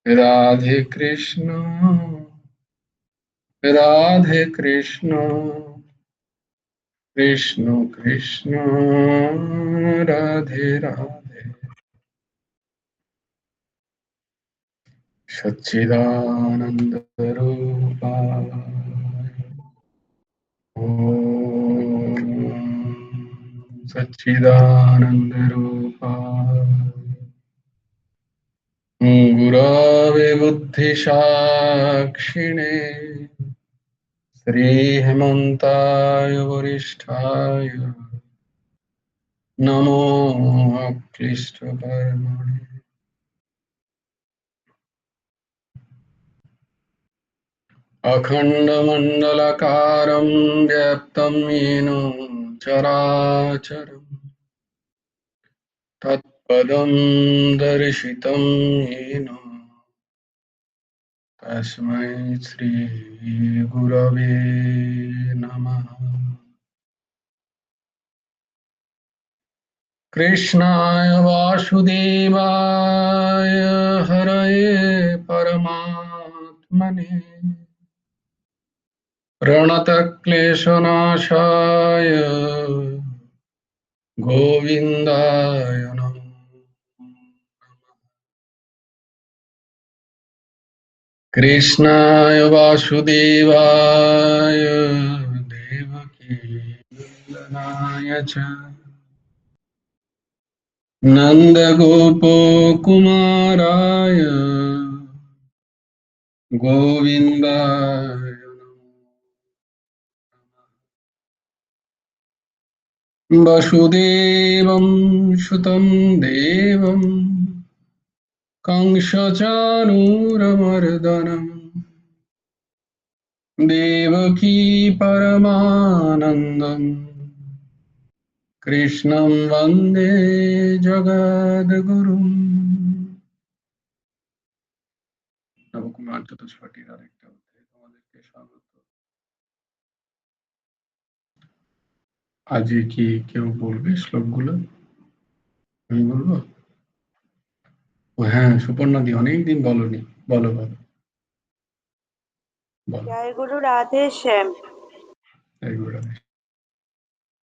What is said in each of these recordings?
राधे कृष्ण कृष्ण कृष्ण राधे राधे सच्चिदानंद रूपाय ओम सच्चिदानंद रूपाय गुरवे बुद्धिसाक्षिणे श्रीहेमन्ताय वरिष्ठाय नमो अक्लिष्टकर्मणे अखण्डमण्डलकारं व्याप्तं येन चराचरम् तत्पदं दर्शितं येन तस्मै श्रीगुरवे नमः। कृष्णाय वासुदेवाय हरये परमात्मने प्रणतक्लेशनाशाय गोविन्दाय नमः। कृष्णाय वासुदेवाय देवकी नन्दनाय च नन्दगोपकुमाराय गोविन्दाय वसुदेवं सुतं देवं कंसचाणूरमर्दनम् देवकी परमानन्दम् कृष्णं वन्दे जगद्गुरुम्। নবকুমার চতুষ্পটির আরেকটা অধ্যায়ে তোমাদেরকে স্বাগত। আজকে কি কেউ বলবে শ্লোকগুলো? আমি বলবো? ও হ্যাঁ, সুপর্ণাদি অনেকদিন বলনি, বলো বলো বলো। জয় গুরু রাধে শ্যাম। এইগুলো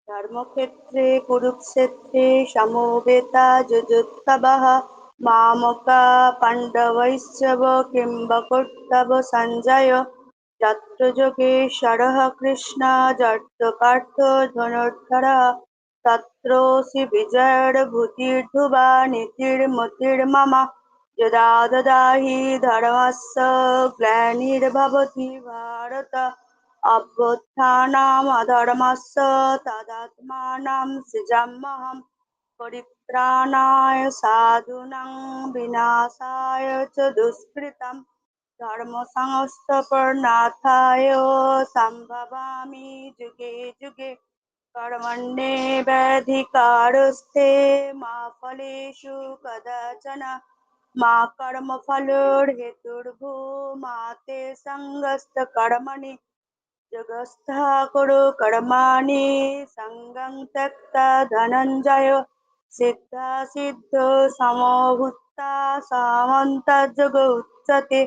ধর্মক্ষেত্রে কুরুক্ষেত্রে সমবেতা যুযুৎসবঃ মামকা পাণ্ডবৈশ্চব কিম্ব কর্তব্য সঞ্জয় যত্র যোগেশ্বরः কৃষ্ণ যত্র পার্থ ধনুর্ধরः তত্রোऽসি বিজয়র্ভূতির্ধ্রুবা নীতির্মতির্মম যদা দদাহি ধর্মस्य গ্লানির্ভবতি ভারত অভ্যুত্থানমধর্মस्य তদাত্মাनं সৃজাম্যহं পরিত্রাণায় সাধূনাং বিনাশায় চ দুষ্কৃতम् ধর্ম সংস্থাপনার্থায় সম্ভবামি যুগে যুগে কর্মণ্যেবাধিকারস্তে মা ফলেষু কদাচন মা কর্মফলহেতুর্ভূ মা তে সঙ্গস্ত কর্মণি জগস্থা কুরু কর্মাণি সঙ্গং ত্যক্তা ধনঞ্জয় সিদ্ধা সিদ্ধ সমভূতা সামন্তযোগ উচ্যতে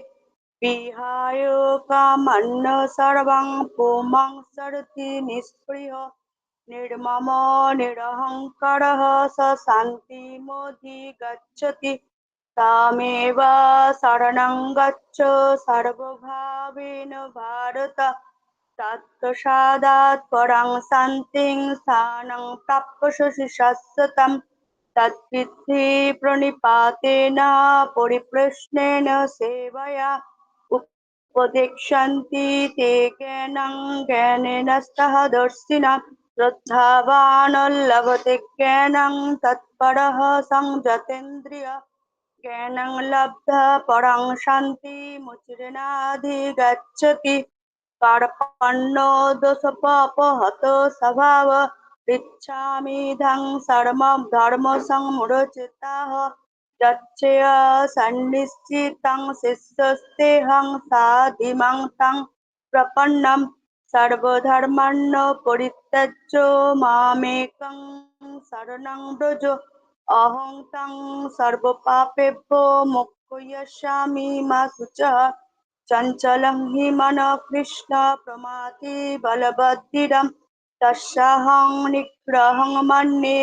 বিহায় কামন্ন সর্বং পুমং সরতি নিঃস্পৃহ निर्मम निरहङ्कारः स शान्तिमधिगच्छति तामेव शरणं गच्छ सर्वभावेन भारत तत्प्रसादात् परां शान्तिं स्थानं प्राप्स्यसि शाश्वतम् तद्विद्धि प्रणिपातेन परिप्रश्नेन सेवया उपदेक्ष्यन्ति ते ज्ञानं ज्ञानेन स्तः दर्शिनः श्रद्धावान् लभते ज्ञानं तत्परः संयतेन्द्रिय ज्ञानं लब्ध्वा परां शान्तिमुचिरेणाधिगच्छति कार्पण्यो दोषपापहतो स्वभाव पृच्छामि धर्मसंमूढचित्ताः यच्चय सन्निश्चितं शिष्यस्तेऽहं साधिमां तं प्रपन्नं सर्वधर्मान् परित्यज्य मामेकं शरणं व्रज अहं तं सर्वपापेभ्यो मोक्षयिष्यामि मा शुचः चञ्चलं हि मनः कृष्ण प्रमाथि बलवद्दृढं तस्याहं निग्रहं मन्ये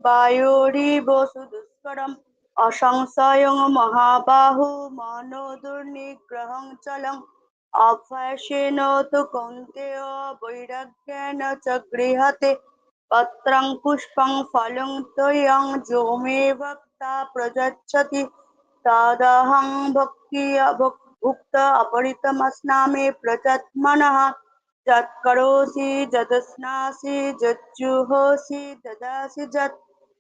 वायोरिव सुदुष्करम् असंशयं महाबाहु मनो दुर्निग्रहं चलम् अभ्यासेन तु कौन्तेय वैराग्येण च गृह्यते पत्रं पुष्पं फलं तोयं जो मे भक्ता प्रयच्छति तदहं भक्त्या भुक्त अपरितमस्नामि प्रयत्मनः यत्करोषि यदश्नासि यज्जुहोषि ददासि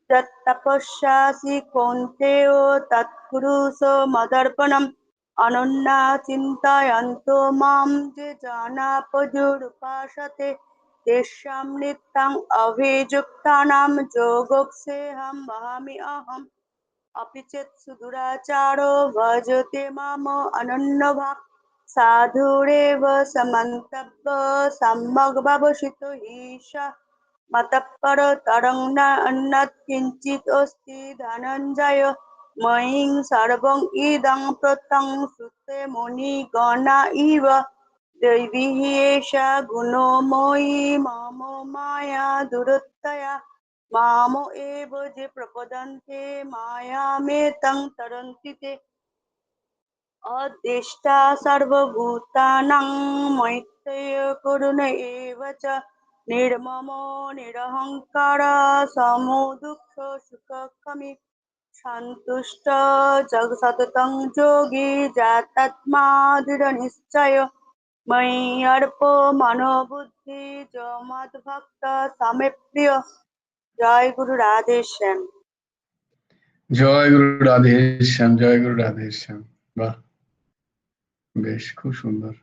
यत्तपस्यासि कौन्तेय तत्कुरुषो मदर्पणम् अनन्या चिन्तयन्तो मां ये जना पर्युपासते तेषां नित्यम् अभियुक्तानां योगक्षेमं वहामि अहम् अपि चेत् सुदुराचारो भजते माम् अनन्यभाक् साधुरेव समन्तव्य सम्यग् व्यवसितो हि स मतः परतरं नान्यत् किञ्चित् अस्ति धनञ्जय मयि सर्वम् इदं प्रोक्तं श्रुते मुनिगणा इव दैवी एषा गुणो मयि मम माया दुरत्यया मामो एव जे प्रपदन्ते मायामेतं तरन्ति ते अद्वेष्टा सर्वभूतानां मैत्रेय करुण एव च निर्ममो निरहङ्कार समो दुःख सुखक्षमी सन्तुष्ट जग सततं योगी जातात्मा दृढनिश्चय मयि अर्पो मनोबुद्धि च मद्भक्त समे प्रिय जय गुरु राधे श्याम। জয় গুরু রাধেশ্যাম, জয় গুরু রাধেশ্যাম। বাহ, বেশ, খুব সুন্দর।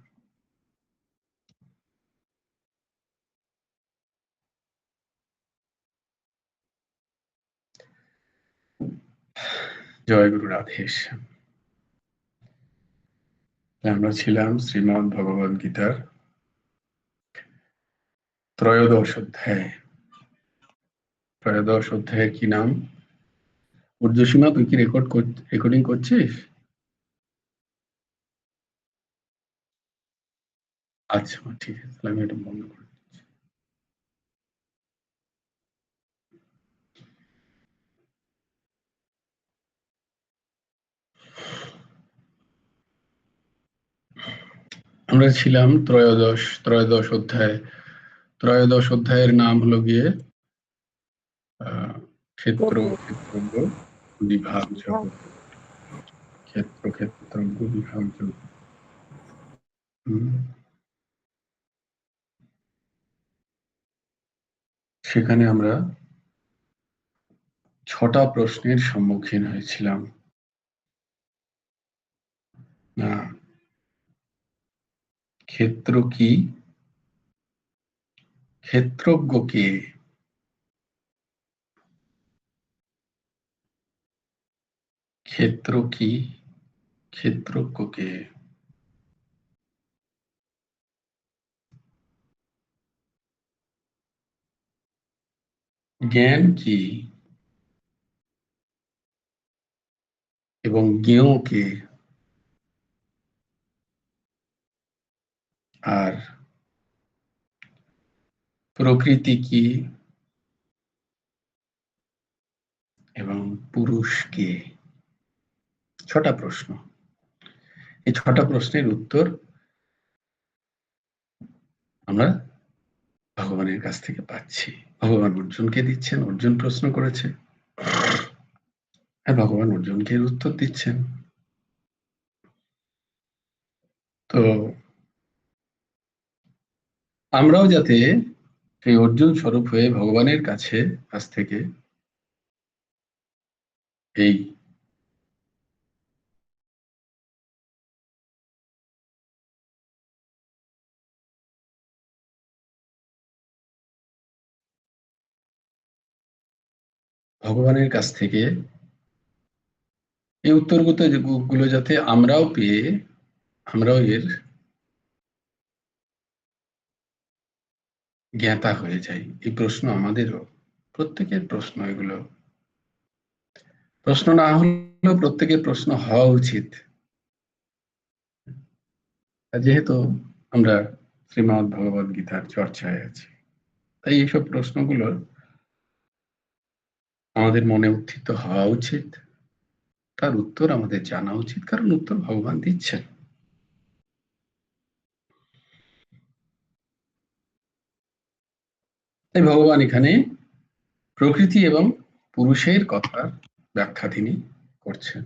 জয় গুরু রাধেশ্যাম। আমরা ছিলাম শ্রীমদ্ ভগবদ গীতার ত্রয়োদশ অধ্যায়। ত্রয়োদশ অধ্যায়ের কি নাম? ঊর্ধ্বসীমা, তুই কি রেকর্ডিং করছিস? আচ্ছা, ঠিক আছে, তাহলে আমি এটা বন্ধ করে দিচ্ছি। আমরা ছিলাম ত্রয়োদশ অধ্যায়। ত্রয়োদশ অধ্যায়ের নাম হলো গিয়ে ক্ষেত্র ক্ষেত্রজ্ঞ বিভাগ জগৎ। ক্ষেত্র ক্ষেত্রজ্ঞ বিভাগ জগৎ। সেখানে আমরা ৬টা প্রশ্নের সম্মুখীন হয়েছিলাম। ক্ষেত্র কি, ক্ষেত্রজ্ঞ কে, ক্ষেত্র কি, ক্ষেত্রজ্ঞ কে, জ্ঞান কি এবং জ্ঞেয় কে, আর প্রকৃতি কি এবং পুরুষ কে। ৬টা প্রশ্ন। এই ৬টা প্রশ্নের উত্তর আমরা ভগবানের কাছ থেকে পাচ্ছি। ভগবান অর্জুনকে দিচ্ছেন, অর্জুন প্রশ্ন করেছে, আর ভগবান অর্জুনকে উত্তর দিচ্ছেন। তো আমরাও যাতে সেই অর্জুন স্বরূপ হয়ে ভগবানের কাছে কাছ থেকে এই ভগবানের কাছ থেকে এই উত্তরগুলো যাতে আমরাও পেয়ে আমরাও এর জ্ঞাতা হয়ে যাই। এই প্রশ্ন আমাদেরও, প্রত্যেকের প্রশ্ন এগুলো। প্রশ্ন না হলেও প্রত্যেকের প্রশ্ন হওয়া উচিত। যেহেতু আমরা শ্রীমদ্ ভগবদ গীতার চর্চায় আছি, তাই এইসব প্রশ্নগুলো আমাদের মনে উত্থিত হওয়া উচিত, তার উত্তর আমাদের জানা উচিত, কারণ উত্তর ভগবান দিচ্ছেন। তাই ভগবান এখানে প্রকৃতি এবং পুরুষের কথার ব্যাখ্যা তিনি করছেন।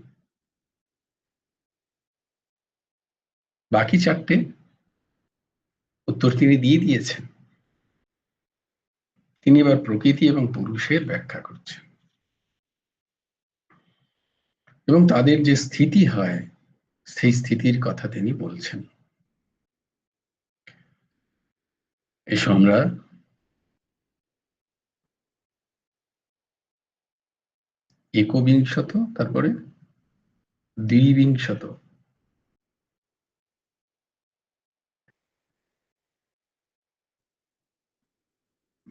বাকি চারটে উত্তর তিনি দিয়ে দিয়েছেন, তিনি এবার প্রকৃতি এবং পুরুষের ব্যাখ্যা করছেন এবং তাদের যে স্থিতি হয় সেই স্থিতির কথা তিনি বলছেন। এসো আমরা একবিংশত, তারপরে দ্বিবিংশত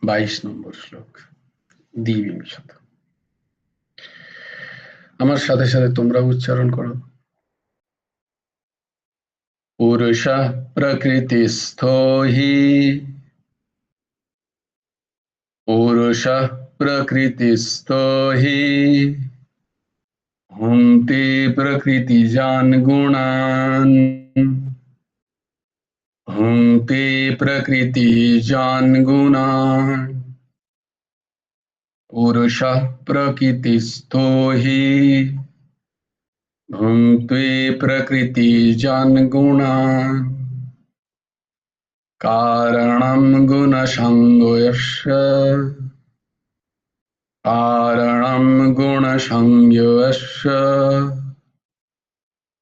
22 নম্বর শ্লোক, দ্বিবিংশত। আমার সাথে সাথে তোমরা উচ্চারণ করো। পুরুষः প্রকৃতিস্থো হি, পুরুষः প্রকৃতিস্থো হি ভুঙ্ক্তে প্রকৃতিজান গুণান, ভুঙ্ক্তে প্রকৃতিজান গুণান। পুরুষः প্রকৃতিস্থো হি ভুঙ্ক্তে প্রকৃতিজান গুণান, কারণং গুণসংযোগস্য, কারণং গুণসংযোগস্য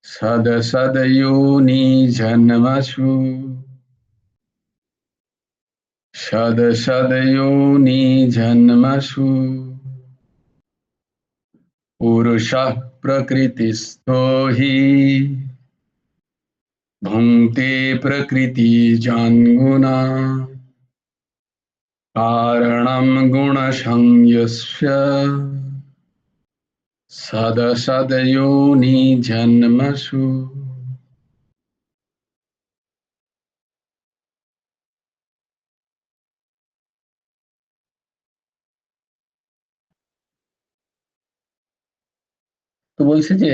সদসদয়োনি জন্মসু, সদসদয়োনি জন্মসু। পুরুষः প্রকৃতিস্থো হি ভুঙ্ক্তে প্রকৃতিজান গুণান, কারণং গুণসংযোগস্য সদসদয়োনি জন্মসু। তো বলছে যে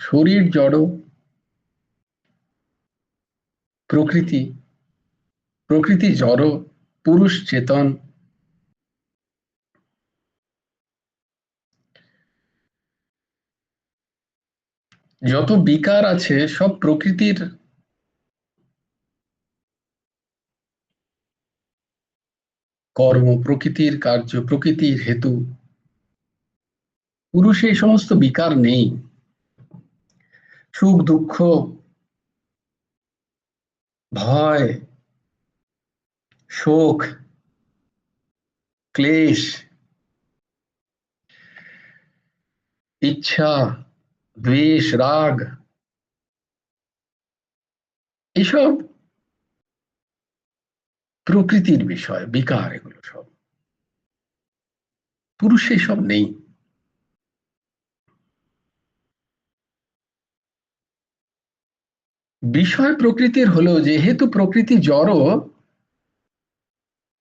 শরীর জড়, প্রকৃতি প্রকৃতি জড়, পুরুষ চেতন। যত বিকার আছে সব প্রকৃতির কর্ম, প্রকৃতির কার্য, প্রকৃতির হেতু। পুরুষে এই সমস্ত বিকার নেই। সুখ দুঃখ, ভয়, শোক, ক্লেশ, ইচ্ছা, দ্বেষ, রাগ, এসব প্রকৃতির বিষয়, বিকার, এগুলো সব পুরুষে সব নেই। বিষয় প্রকৃতির হলেও যেহেতু প্রকৃতি জড়,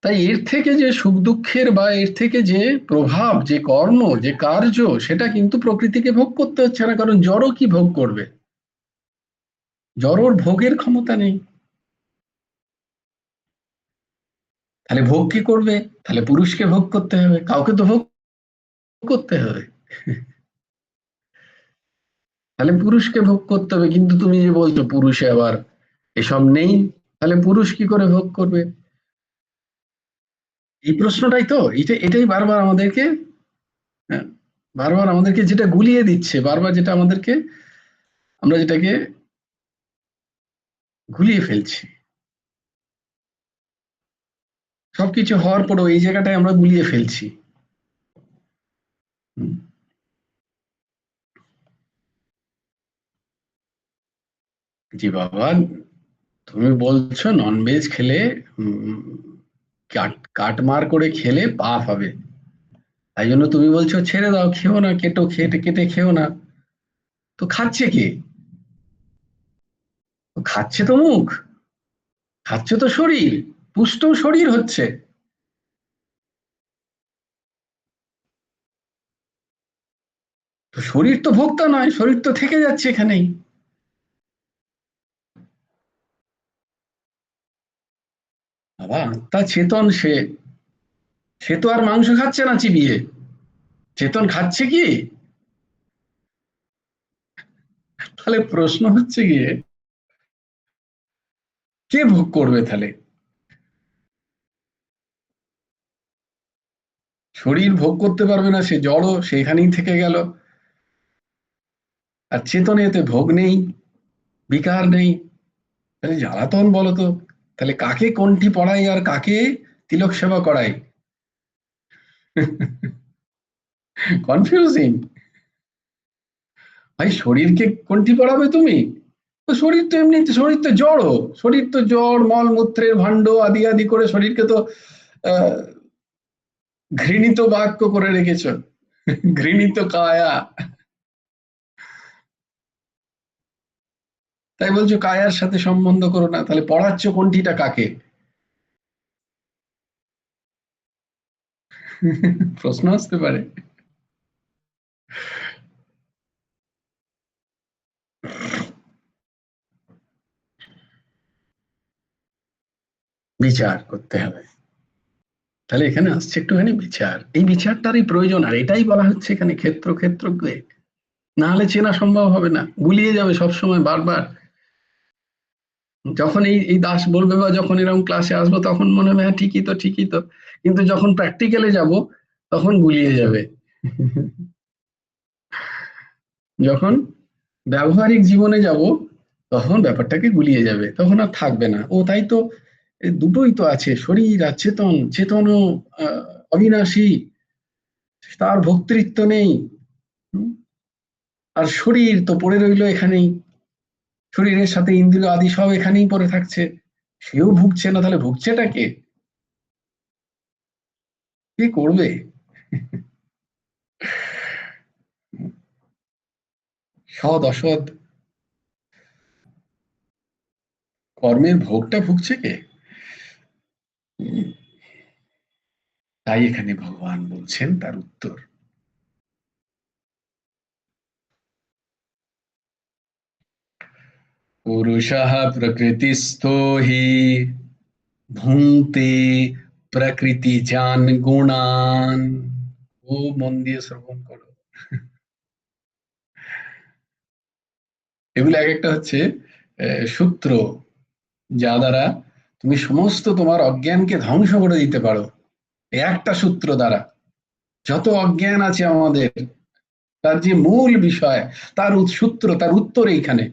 তাই এর থেকে যে সুখ দুঃখের বা এর থেকে যে প্রভাব, যে কর্ম, যে কার্য, সেটা কিন্তু প্রকৃতিকে ভোগ করতে হচ্ছে না, কারণ জড় কি ভোগ করবে? জড়র ভোগের ক্ষমতা নেই। তাহলে ভোগ কি করবে? তাহলে পুরুষকে ভোগ করতে হবে, কাউকে তো ভোগ করতে হবে। তাহলে পুরুষকে ভোগ করতে হবে, কিন্তু তুমি যে বলছো পুরুষে আবার এসব নেই, তাহলে পুরুষ কি করে ভোগ করবে? এই প্রশ্নটাই তো, এটাই বারবার আমাদেরকে, হ্যাঁ, বারবার আমাদেরকে যেটা গুলিয়ে দিচ্ছে, বারবার যেটা আমাদেরকে, আমরা যেটাকে গুলিয়ে ফেলছি। সবকিছু হওয়ার পরেও এই জায়গাটায় আমরা গুলিয়ে ফেলছি। জি বাবা, তুমি বলছো ননভেজ খেলে কাটমার করে খেলে পাপ হবে, তাই জন্য তুমি বলছো ছেড়ে দাও, খেও না, কেটে কেটে খেও না। তো খাচ্ছে কে? তো খাচ্ছে তো মুখ, খাচ্ছে তো শরীর, পুষ্ট শরীর হচ্ছে। তো শরীর তো ভোক্তা নয়, শরীর তো থেকে যাচ্ছে এখানেই। বাবা আত্মা চেতন, সে সে তো আর মাংস খাচ্ছে না চিবিয়ে, চেতন খাচ্ছে কি? তাহলে প্রশ্ন হচ্ছে গিয়ে কে ভোগ করবে তাহলে? শরীর ভোগ করতে পারবে না, সে জড়, সেখানেই থেকে গেল। আর চেতনে এতে ভোগ নেই, বিকার নেই, তাহলে জ্বালাতন বলো তো। তাহলে কাকে কণ্ঠী পড়াই আর কাকে তিলক সেবা করাই? কনফিউজিং। ভাই শরীরকে কণ্ঠী পড়াবে তুমি? তো শরীর তো এমনিতে, শরীর তো জড়, শরীর তো জড়, মল মূত্রের ভাণ্ড আদি আদি করে শরীরকে তো আহ, ঘৃণিত বাক্য করে রেখেছ, ঘৃণিত কায়া। তাই বলছো কায়ার সাথে সম্বন্ধ করো না, তাহলে পড়াচ্ছ কণ্ঠীটা কাকে? প্রশ্ন আসতে পারে। বিচার করতে হবে। তাহলে এখানে আসছে একটুখানি বিচার, এই বিচারটারই প্রয়োজন, আর এটাই বলা হচ্ছে এখানে ক্ষেত্র ক্ষেত্রজ্ঞে। না হলে চেনা সম্ভব হবে না, গুলিয়ে যাবে সবসময় বারবার। যখন এই এই দাস বলবে বা যখন এরকম ক্লাসে আসবো তখন মনে হবে হ্যাঁ ঠিকই তো, ঠিকই তো, কিন্তু যখন প্র্যাকটিক্যালে যাব তখন গুলিয়ে যাবে। যখন ব্যবহারিক জীবনে যাব তখন ব্যাপারটাকে গুলিয়ে যাবে, তখন আর থাকবে না। ও তাই তো, দুটোই তো আছে, শরীর আর চেতন, চেতনও আহ, অবিনাশী, তার ভোক্তৃত্ব নেই। হুম, আর শরীর তো পড়ে রইলো এখানেই, শরীরের সাথে ইন্দ্রিয় আদি সব এখানেই পড়ে থাকছে, সেও ভুগছে না, তাহলে ভুগছেটা কে? কে করবে? সৎ অসৎ কর্মের ভোগটা ভুগছে কে? তাই এখানে ভগবান বলছেন তার উত্তর। পুরুষः প্রকৃতিস্থো হি ভুঙ্ক্তে প্রকৃতিজান গুণান। ও মন দিয়ে শ্রবণ করো, এগুলো এক একটা হচ্ছে সূত্র, যা দ্বারা তুমি সমস্ত তোমার অজ্ঞানকে ধ্বংস করে দিতে পারো। এই একটা সূত্র দ্বারা যত অজ্ঞান আছে আমাদের, তার যে মূল বিষয়, তার সূত্র, তার উত্তর এইখানে।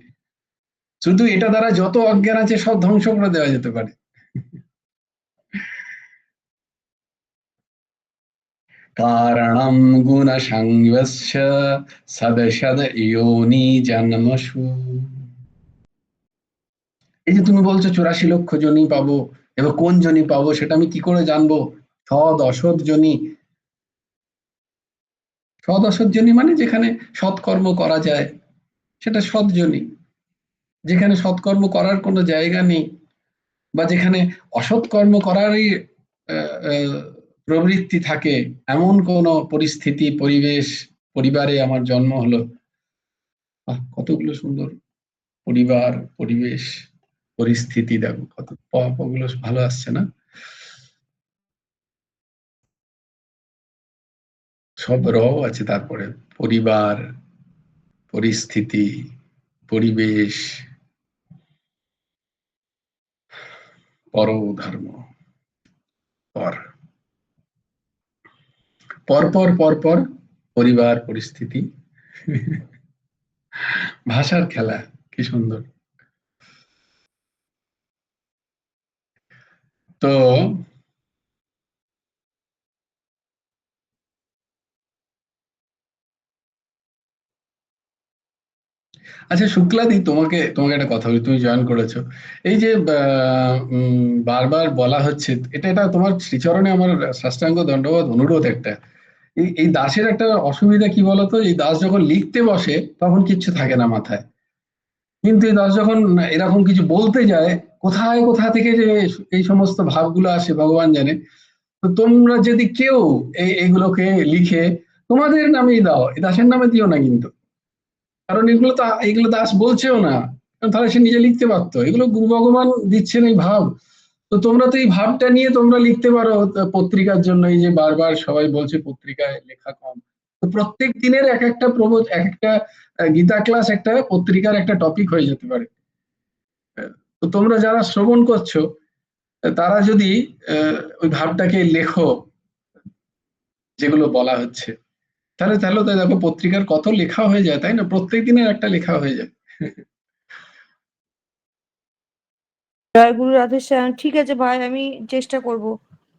শুধু এটা দ্বারা যত অজ্ঞান আছে সব ধ্বংস করে দেওয়া যেতে পারে। কারণম গুণ সংযস্য সদ সদ যোনি জন্মসু। এই যে তুমি বলছো 84 লক্ষ জনি পাবো, এবার কোন জনি পাবো সেটা আমি কি করে জানবো? সৎ অসৎ জনি। সৎ অসৎ জনি মানে যেখানে সৎকর্ম করা যায় সেটা সৎ জনি, যেখানে সৎকর্ম করার কোনো জায়গা নেই বা যেখানে অসৎ কর্ম করারই প্রবৃত্তি থাকে, এমন কোন পরিস্থিতি, পরিবেশ, পরিবারে আমার জন্ম হলো। কতগুলো সুন্দর পরিবার, পরিবেশ, পরিস্থিতি, দেখো কত ওগুলো ভালো আসছে না? সব আছে তারপরে, পরিবার, পরিস্থিতি, পরিবেশ, পর ধর্ম, পর পর পর পর পর, পরিবার পরিস্থিতি, ভাষার খেলা, কি সুন্দর। তো আচ্ছা শুক্লাদি, তোমাকে তোমাকে একটা কথা বলি, তুমি জয়েন করেছো, এই যে বারবার বলা হচ্ছে, এটা এটা তোমার শ্রীচরণে আমার সাষ্টাঙ্গ দণ্ডবত অনুরোধ একটা, এই এই দাসের একটা অসুবিধা কি বলতো, এই দাস যখন লিখতে বসে তখন কিচ্ছু থাকে না মাথায়, কিন্তু এই দাস যখন এরকম কিছু বলতে যায়, কোথায় কোথা থেকে যে এই সমস্ত ভাবগুলো আসে ভগবান জানে। তো তোমরা যদি কেউ এগুলোকে লিখে তোমাদের নামেই দাও, এই দাসের নামে দিও না কিন্তু, কারণ এগুলো দাস বলছেও না, কারণ তাহলে সে নিজে লিখতে পারতো, এগুলো গুরু ভগবান দিচ্ছেন এই ভাব। তো তোমরা তো এই ভাবটা নিয়ে তোমরা লিখতে পারো পত্রিকার জন্য, এই যে বারবার সবাই বলছে পত্রিকায় লেখা কম, তো প্রত্যেক দিনের এক একটা এক একটা গীতা ক্লাস একটা পত্রিকার একটা টপিক হয়ে যেতে পারে। তো তোমরা যারা শ্রবণ করছো তারা যদি ওই ভাবটাকে লেখো যেগুলো বলা হচ্ছে, তাহলে তাহলে তো দেখো পত্রিকার কত লেখা হয়ে যায়, তাই না, প্রত্যেক দিনের একটা লেখা হয়ে যায়। জয় গুরু রাধেশ্যাম। ঠিক আছে ভাই, আমি চেষ্টা করব।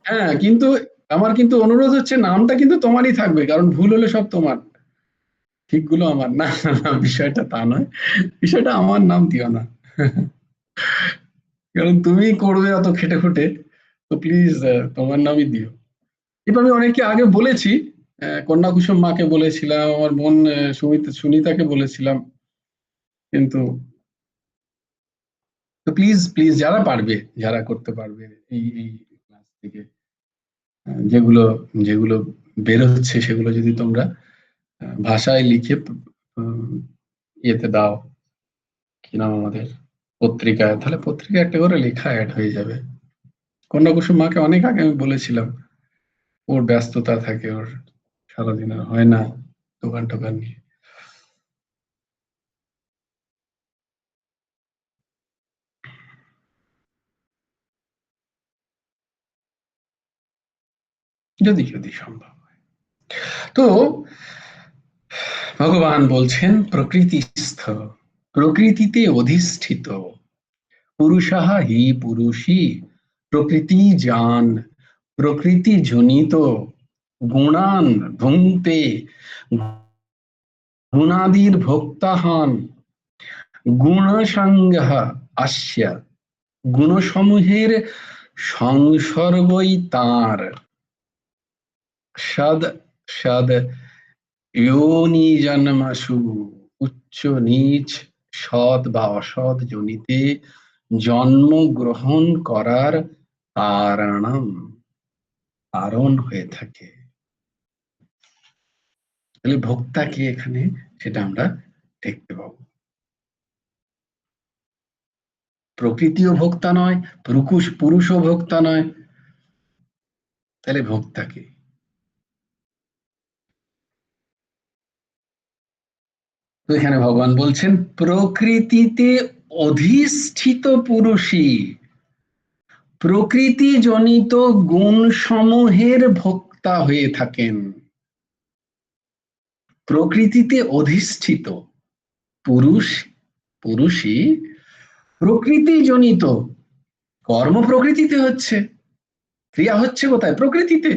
হ্যাঁ, কিন্তু আমার কিন্তু অনুরোধ হচ্ছে, নামটা কিন্তু তোমারই থাকবে, কারণ ভুল হলে সব তোমার, ঠিকগুলো আমার না। না, বিষয়টা তা নয়, বিষয়টা আমার নাম দিও না। কারণ তুমি করবে অত খেটে খুঁটে, তো প্লিজ তোমার নামই দিও। এটা আমি অনেককে আগে বলেছি, কন্যা কুসুম মাকে বলেছিলাম, আমার বোন সুনিতাকে বলেছিলাম, কিন্তু তো প্লিজ প্লিজ যারা পারবে, যারা করতে পারবে, এই এই ক্লাস থেকে যেগুলো যেগুলো বেরোচ্ছে সেগুলো যদি তোমরা ভাষায় লিখে উম, ইয়েতে দাও, কি নাম আমাদের পত্রিকায়, তাহলে পত্রিকায় একটা করে লেখা অ্যাড হয়ে যাবে। কন্যা কুসুম মাকে অনেক আগে আমি বলেছিলাম, ওর ব্যস্ততা থাকে, ওর সারাদিন আর হয় না দোকান টোকান নিয়ে। যদি যদি সম্ভব হয়। তো ভগবান বলছেন প্রকৃতিস্থ, প্রকৃতিতে অধিষ্ঠিত, পুরুষাহ হি পুরুষী, প্রকৃতি জান, প্রকৃতি জনিত, গুণান ভুঙ্ক্তে, গুণাদির ভোক্তা হন, গুণসংজ্ঞঃ আস্য, গুণসমূহের সংসর্গই তাঁর, সদ সদ যোনিজন্মসু, উচ্চ নীচ, সৎ বা অসৎ যোনিতে জন্ম গ্রহণ করার কারণম, কারণ হয়ে থাকে। তাহলে ভোক্তা কে এখানে, সেটা আমরা দেখতে পাবো। প্রকৃতিও ভোক্তা নয়, পুরুষও ভোক্তা নয়, তাহলে ভোক্তা কে? তো এখানে ভগবান বলছেন প্রকৃতিতে অধিষ্ঠিত পুরুষই প্রকৃতি জনিত গুণ সমূহের ভোক্তা হয়ে থাকেন। প্রকৃতিতে অধিষ্ঠিত পুরুষ, পুরুষই প্রকৃতি জনিত কর্ম প্রকৃতিতে হচ্ছে, ক্রিয়া হচ্ছে কোথায়? প্রকৃতিতে।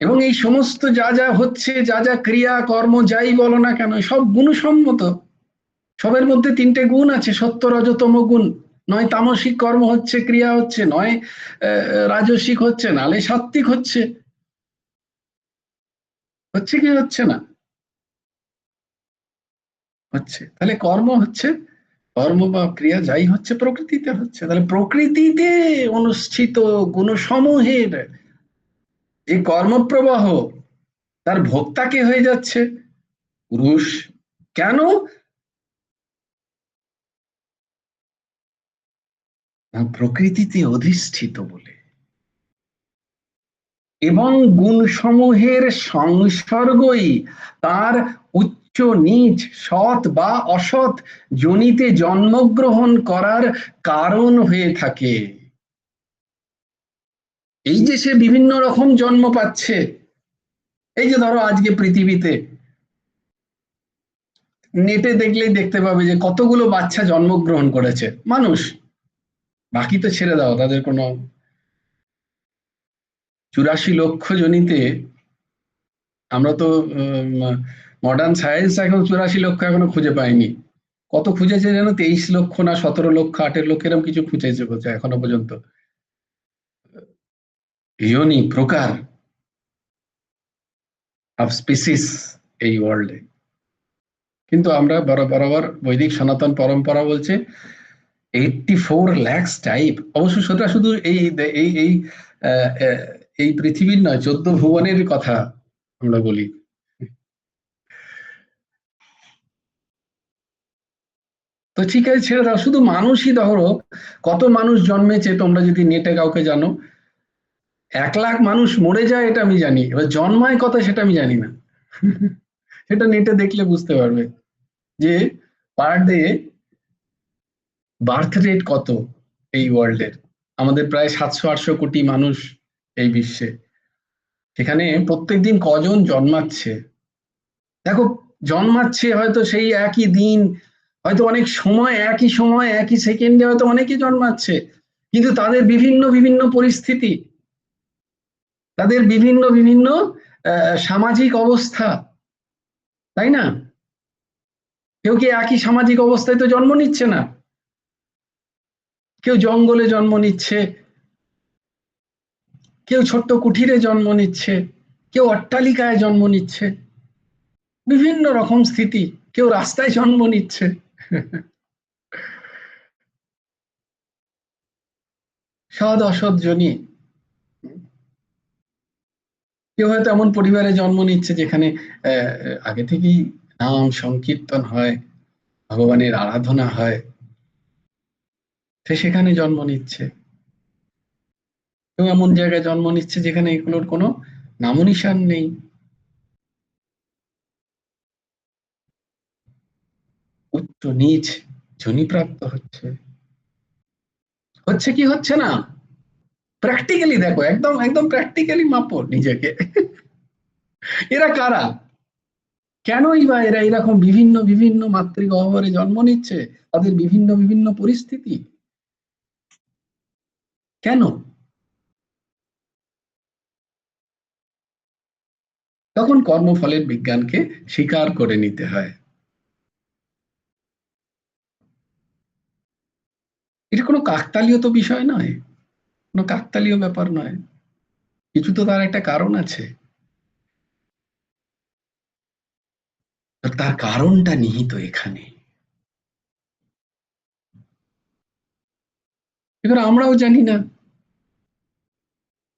এবং এই সমস্ত যা যা হচ্ছে, যা যা ক্রিয়া কর্ম যাই বলো না কেন, সব গুণসম্মত, সবের মধ্যে তিনটে গুণ আছে, সত্য রজ তম গুণ, নয় তামসিক কর্ম হচ্ছে, ক্রিয়া হচ্ছে, নয় রাজসিক হচ্ছে, নালে সাত্ত্বিক হচ্ছে, হচ্ছে কি হচ্ছে না? হচ্ছে। তাহলে কর্ম হচ্ছে, কর্ম বা ক্রিয়া যাই হচ্ছে প্রকৃতিতে হচ্ছে, তাহলে প্রকৃতিতে অনুষ্ঠিত গুণসমূহের যে কর্মপ্রবাহ, তার ভোক্তা কে হয়ে যাচ্ছে? পুরুষ। কেন? প্রকৃতিতে অধিষ্ঠিত বলে, এবং গুণসমূহের সংসর্গই তার উচ্চ নীচ, সৎ বা অসৎ যোনিতে জন্মগ্রহণ করার কারণ হয়ে থাকে। এই যে সে বিভিন্ন রকম জন্ম পাচ্ছে, এই যে ধরো আজকে পৃথিবীতে নেটে দেখলেই দেখতে পাবে যে কতগুলো বাচ্চা জন্মগ্রহণ করেছে মানুষ, বাকি তো ছেড়ে দাও, তাদের কোনো 84 লক্ষ জনিতে আমরা তো মডার্ন সায়েন্স এখন 84 লক্ষ এখনো খুঁজে পাইনি। কত খুঁজেছে যেন, 23 লক্ষ না 17 লক্ষ 18 লক্ষ এরকম কিছু খুঁজেছে এখনো পর্যন্ত ইউনি প্রকার অফ স্পিসিস এই ওয়ার্ল্ডে। কিন্তু আমরা বরাবর বৈদিক সনাতন পরম্পরা বলছে 84 লাখ টাইপ। অবশ্য সেটা শুধু এই এই এই এই পৃথিবীর নয়, 14 ভুবনের কথা আমরা বলি। তো ঠিক আছে, ছেড়ে দাও, শুধু মানুষই ধরো কত মানুষ জন্মেছে। তোমরা যদি নেটে কাউকে জানো, 1 লাখ মানুষ মরে যায় এটা আমি জানি, এবার জন্মায় কত সেটা আমি জানি না। সেটা নেটে দেখলে বুঝতে পারবে যে পার ডে বার্থ রেট কত এই ওয়ার্ল্ডের। আমাদের প্রায় 700-800 কোটি মানুষ এই বিশ্বে, সেখানে প্রত্যেকদিন কজন জন্মাচ্ছে দেখো। জন্মাচ্ছে হয়তো সেই একই দিন, হয়তো অনেক সময় একই সেকেন্ডে হয়তো অনেকে জন্মাচ্ছে, কিন্তু তাদের বিভিন্ন বিভিন্ন পরিস্থিতি, তাদের বিভিন্ন বিভিন্ন সামাজিক অবস্থা, তাই না? কেউ কি একই সামাজিক অবস্থায় তো জন্ম নিচ্ছে না। কেউ জঙ্গলে জন্ম নিচ্ছে, কেউ ছোট্ট কুঠিরে জন্ম নিচ্ছে, কেউ অট্টালিকায় জন্ম নিচ্ছে, বিভিন্ন রকম স্থিতি, কেউ রাস্তায় জন্ম নিচ্ছে। সৎ অসৎ জনি। কেউ হয়তো এমন পরিবারে জন্ম নিচ্ছে যেখানে আগে থেকেই নাম সংকীর্তন হয়, ভগবানের আরাধনা হয়, সে সেখানে জন্ম নিচ্ছে। কেউ এমন জায়গায় জন্ম নিচ্ছে যেখানে এগুলোর কোনো নামনিশান নেই। উচ্চ নিচ জনিপ্রাপ্ত হচ্ছে, হচ্ছে কি হচ্ছে না, প্র্যাকটিক্যালি দেখো, একদম একদম প্র্যাকটিক্যালি মাপো নিজেকে। এরা কারা? কেনই বা এরা এরকম বিভিন্ন বিভিন্ন মাতৃগহ্বরে জন্ম নিচ্ছে? তাদের বিভিন্ন বিভিন্ন পরিস্থিতি কেন? তখন কর্মফলের বিজ্ঞানকে স্বীকার করে নিতে হয়। এটা কোনো কাকতালীয় তো বিষয় নয়, কোনো কাকতালীয় ব্যাপার নয়, কিছু তো তার একটা কারণ আছে। তার কারণটা নিহিত এখানে। এবার আমরাও জানি না,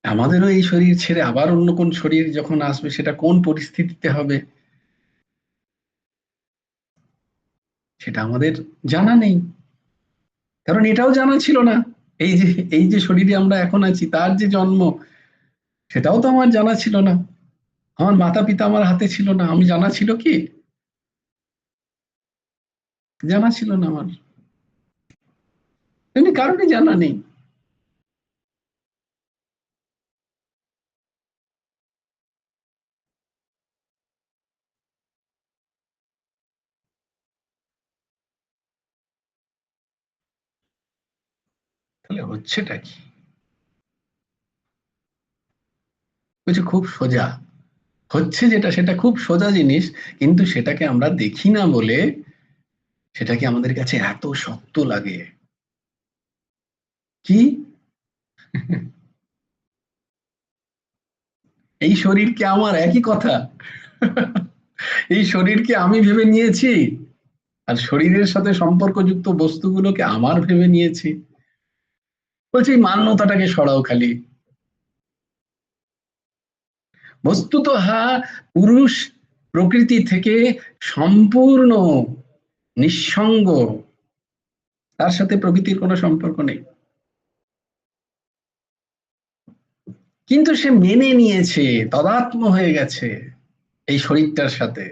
আমাদেরও এই শরীর ছেড়ে আবার অন্য কোন শরীর যখন আসবে সেটা কোন পরিস্থিতিতে হবে সেটা আমাদের জানা নেই। কারণ এটাও জানা ছিল না, এই যে এই যে শরীরে আমরা এখন আছি তার যে জন্ম, সেটাও তো আমার জানা ছিল না। আমার মাতা পিতা আমার হাতে ছিল না, আমি জানা ছিল কি? জানা ছিল না আমার, এমনি কারণে জানা নেই। তাহলে হচ্ছেটা কি? বলছে খুব সোজা, হচ্ছে যেটা সেটা খুব সোজা জিনিস, কিন্তু সেটাকে আমরা দেখি না বলে সেটাকে আমাদের কাছে এত শক্ত লাগে। কি? এই শরীর কি আমার? একই কথা। এই শরীরকে আমি ভেবে নিয়েছি, আর শরীরের সাথে সম্পর্কযুক্ত বস্তুগুলোকে আমার ভেবে নিয়েছি। বলছি এই মান্যতাটাকে সরাও খালি। বস্তুত পুরুষ প্রকৃতি থেকে সম্পূর্ণ নিঃসঙ্গ, তার সাথে প্রকৃতির কোনো সম্পর্ক নেই, কিন্তু সে মেনে নিয়েছে, তদাত্ম হয়ে গেছে এই শরীরটার সাথে,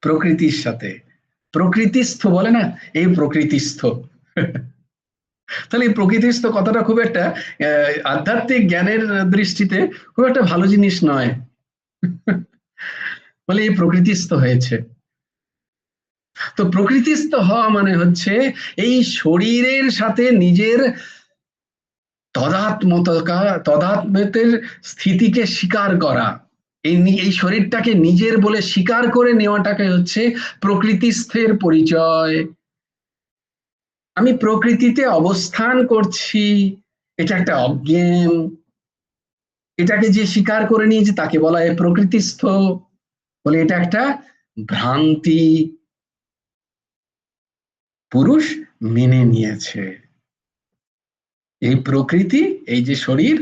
প্রকৃতির সাথে। প্রকৃতিস্থ বলে না, এই প্রকৃতিস্থ। তাহলে এই প্রকৃতিস্থ কথাটা খুব একটা আধ্যাত্মিক জ্ঞানের দৃষ্টিতে খুব একটা ভালো জিনিস নয়। বলে এই প্রকৃতিস্থ হয়েছে। তো প্রকৃতিস্থ হওয়া মানে হচ্ছে এই শরীরের সাথে নিজের তদাত্মতার স্থিতিকে স্বীকার করা। এই শরীরটাকে নিজের বলে স্বীকার করে নেওয়াটাকে হচ্ছে প্রকৃতিস্থের পরিচয়। আমি প্রকৃতিতে অবস্থান করছি, এটা একটা অজ্ঞান। এটাকে যে স্বীকার করে নিয়েছে তাকে বলা হয় প্রকৃতিস্থ। বলে এটা একটা ভ্রান্তি, পুরুষ মেনে নিয়েছে। এই প্রকৃতি, এই যে শরীর,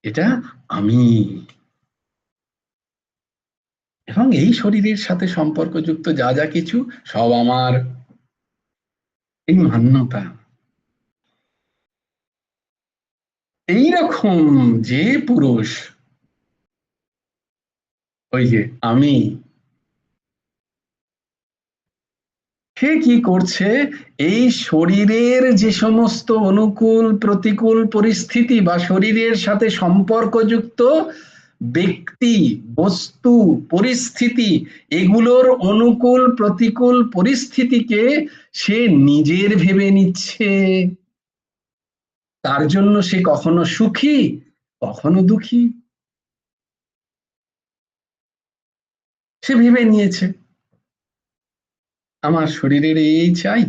এটা আমি, এবং এই শরীরের সাথে সম্পর্কযুক্ত যা যা কিছু সব আমার। এই মান্যতা, এইরকম যে পুরুষ, ওই যে আমি, সে কি করছে? এই শরীরের যে সমস্ত অনুকূল প্রতিকূল পরিস্থিতি বা শরীরের সাথে সম্পর্কযুক্ত ব্যক্তি, বস্তু, পরিস্থিতি, এগুলোর অনুকূল প্রতিকূল পরিস্থিতিকে সে নিজের ভেবে নিচ্ছে। তার জন্য সে কখনো সুখী, কখনো দুঃখী, সে ভেবে নিয়েছে আমার শরীরের এই চাই,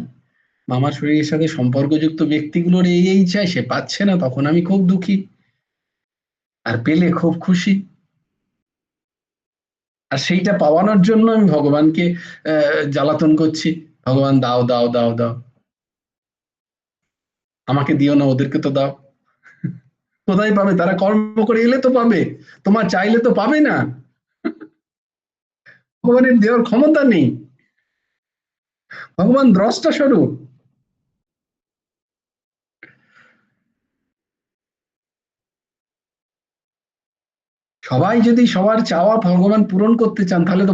আমার শরীরের সাথে সম্পর্কযুক্ত ব্যক্তিগুলোর এই চাই, সে পাচ্ছে না, তখন আমি খুব দুঃখী, আর পেলে খুব খুশি। আর সেইটা পাওয়ানোর জন্য আমি ভগবানকে জ্বালাতন করছি, ভগবান দাও দাও দাও দাও, আমাকে দিও না, ওদেরকে তো দাও। কোথায় পাবে? তারা কর্ম করে এলে তো পাবে, তোমার চাইলে তো পাবে না। ভগবানের দেওয়ার ক্ষমতা নেই, ভগবান দ্রষ্টা স্বরূপ। সবাই যদি সবার চাওয়া ভগবান পূরণ করতে চান, তাহলে তো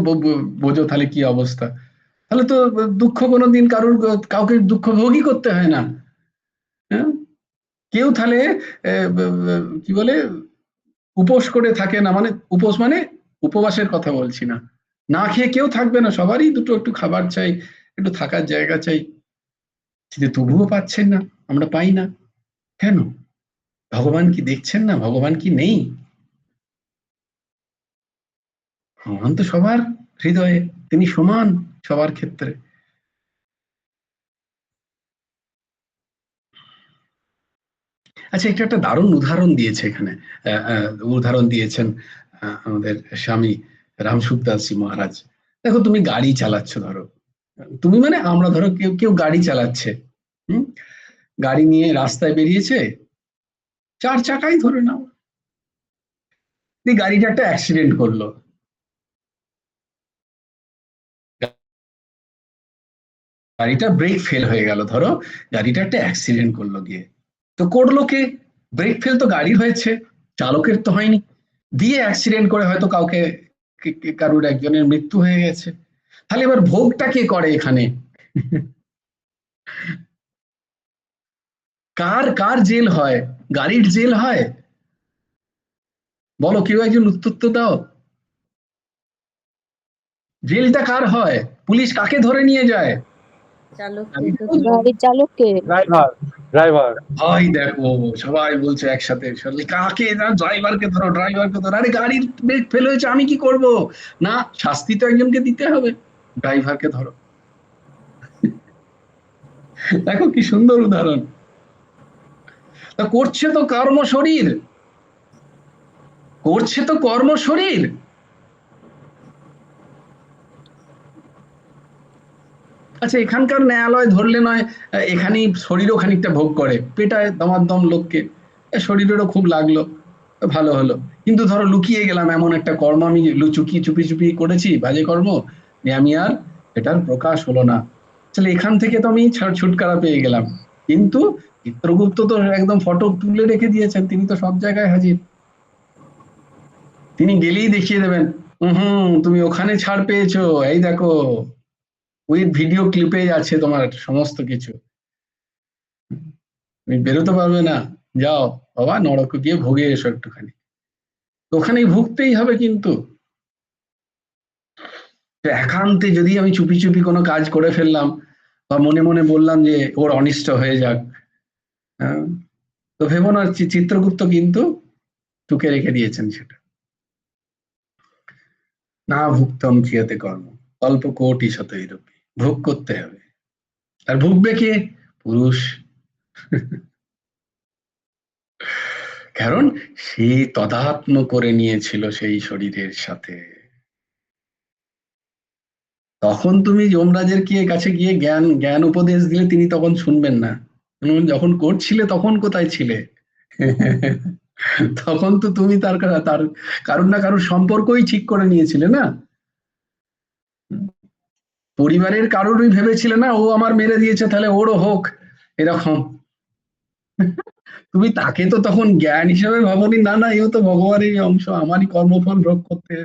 বোঝো তাহলে কি অবস্থা। তাহলে তো দুঃখ কোনোদিন কারুর, কাউকে দুঃখ ভোগই করতে হয় না। হ্যাঁ, কেউ তাহলে কি বলে উপোস করে থাকে না, মানে উপোস মানে উপবাসের কথা বলছি না, না খেয়ে কেউ থাকবে না, সবারই দুটো একটু খাবার চাই, একটু থাকার জায়গা চাই, কিন্তু তবুও পাচ্ছেন না, আমরা পাই না কেন? ভগবান কি দেখছেন না? ভগবান কি নেই? ভগবান তো সবার হৃদয়ে, তিনি সমান সবার ক্ষেত্রে। আচ্ছা, এটা একটা দারুণ উদাহরণ দিয়েছে এখানে, উদাহরণ দিয়েছেন আমাদের স্বামী রামসুখদাসজি মহারাজ। দেখো, তুমি গাড়ি চালাচ্ছ, ধরো তুমি মানে আমরা, ধরো কেউ কেউ গাড়ি চালাচ্ছে, হুম, গাড়ি নিয়ে রাস্তায় বেরিয়েছে, চার চাকাই ধরে নাও, গাড়িটা একটা অ্যাক্সিডেন্ট করলো, গাড়িটা ব্রেক ফেল হয়ে গেল, ধরো গাড়িটা একটা অ্যাক্সিডেন্ট করলো গিয়ে, তো করলো কে? ব্রেক ফেল তো গাড়ির হয়েছে, চালকের তো হয়নি। দিয়ে অ্যাক্সিডেন্ট করে হয়তো কাউকে, কারুর একজনের মৃত্যু হয়ে গেছে। তাহলে এবার ভোগটা কে করে এখানে? কার কার জেল হয়? গাড়ির জেল হয়? বলো, কেউ একজন উত্তর তো দাও। জেলটা কার হয়? পুলিশ কাকে ধরে নিয়ে যায়? গাড়ির চালককে। Driver, driver. ভাই দেখো, সবাই বলছে একসাথে, কাকে না, ড্রাইভারকে ধরো, ড্রাইভারকে ধরো। আরে গাড়ির ব্রেক ফেল হয়েছে, আমি কি করব? না, শাস্তি তো একজনকে দিতে হবে, ড্রাইভারকে ধরো। দেখো কি সুন্দর উদাহরণ। তা করছে তো কর্ম শরীর, করছে তো কর্ম শরীর। আচ্ছা, এখানকার ন্যায়ালয় ধরলে নয়, এখানেই শরীরও খানিকটা ভোগ করে, পেটায় দমাদ্দম লোককে, শরীরেরও খুব লাগলো, ভালো হলো। কিন্তু ধরো লুকিয়ে গেলাম, এমন একটা কর্ম আমি লুচুকি চুপি চুপি করেছি, বাজে কর্ম, আমি আর এটার প্রকাশ হলো না, তাহলে এখান থেকে তো আমি ছুটকারা পেয়ে গেলাম। কিন্তু চিত্রগুপ্ত তো একদম ফটো তুলে রেখে দিয়েছেন, তিনি তো সব জায়গায় হাজির, তিনি গেলেই দেখিয়ে দেবেন, তুমি ওখানে ছাড় পেয়েছো, এই দেখো উইথ ভিডিও ক্লিপে আছে তোমার সমস্ত কিছু, তুমি বেরোতে পারবে না, যাও বাবা নরকে গিয়ে ভোগে এসো একটুখানি। তো ওখানেই ভুগতেই হবে। কিন্তু একান্তে যদি আমি চুপি চুপি কোনো কাজ করে ফেললাম, বা মনে মনে বললাম যে ওর অনিষ্ট হয়ে যাক, তো ভেবো না, চিত্রগুপ্ত কিন্তু টুকে রেখে দিয়েছেন সেটা। না ভুক্তম ক্রিয়তে কর্ম অল্প কোটি শতৈরূপী, ভোগ করতে হবে। আর ভুগবে কে? পুরুষ। কারণ সে তদাত্ম করে নিয়েছিল সেই শরীরের সাথে। তখন তুমি যমরাজের কি কাছে গিয়ে জ্ঞান জ্ঞান উপদেশ দিলে তিনি তখন শুনবেন না। যখন করছিলে তখন কোথায় ছিলে? তখন তো তুমি তার কারুর না কারুর সম্পর্কই ঠিক করে নিয়েছিলে না। পরিবারের কারোরই ভেবেছিলে না ও আমার মেরে দিয়েছে তাহলে ওরও হোক এরকম। তুমি তাকে তো তখন জ্ঞান হিসেবে ভাবনি, না না এও তো ভগবানেরই অংশ, আমারই কর্মফল ভোগ করতে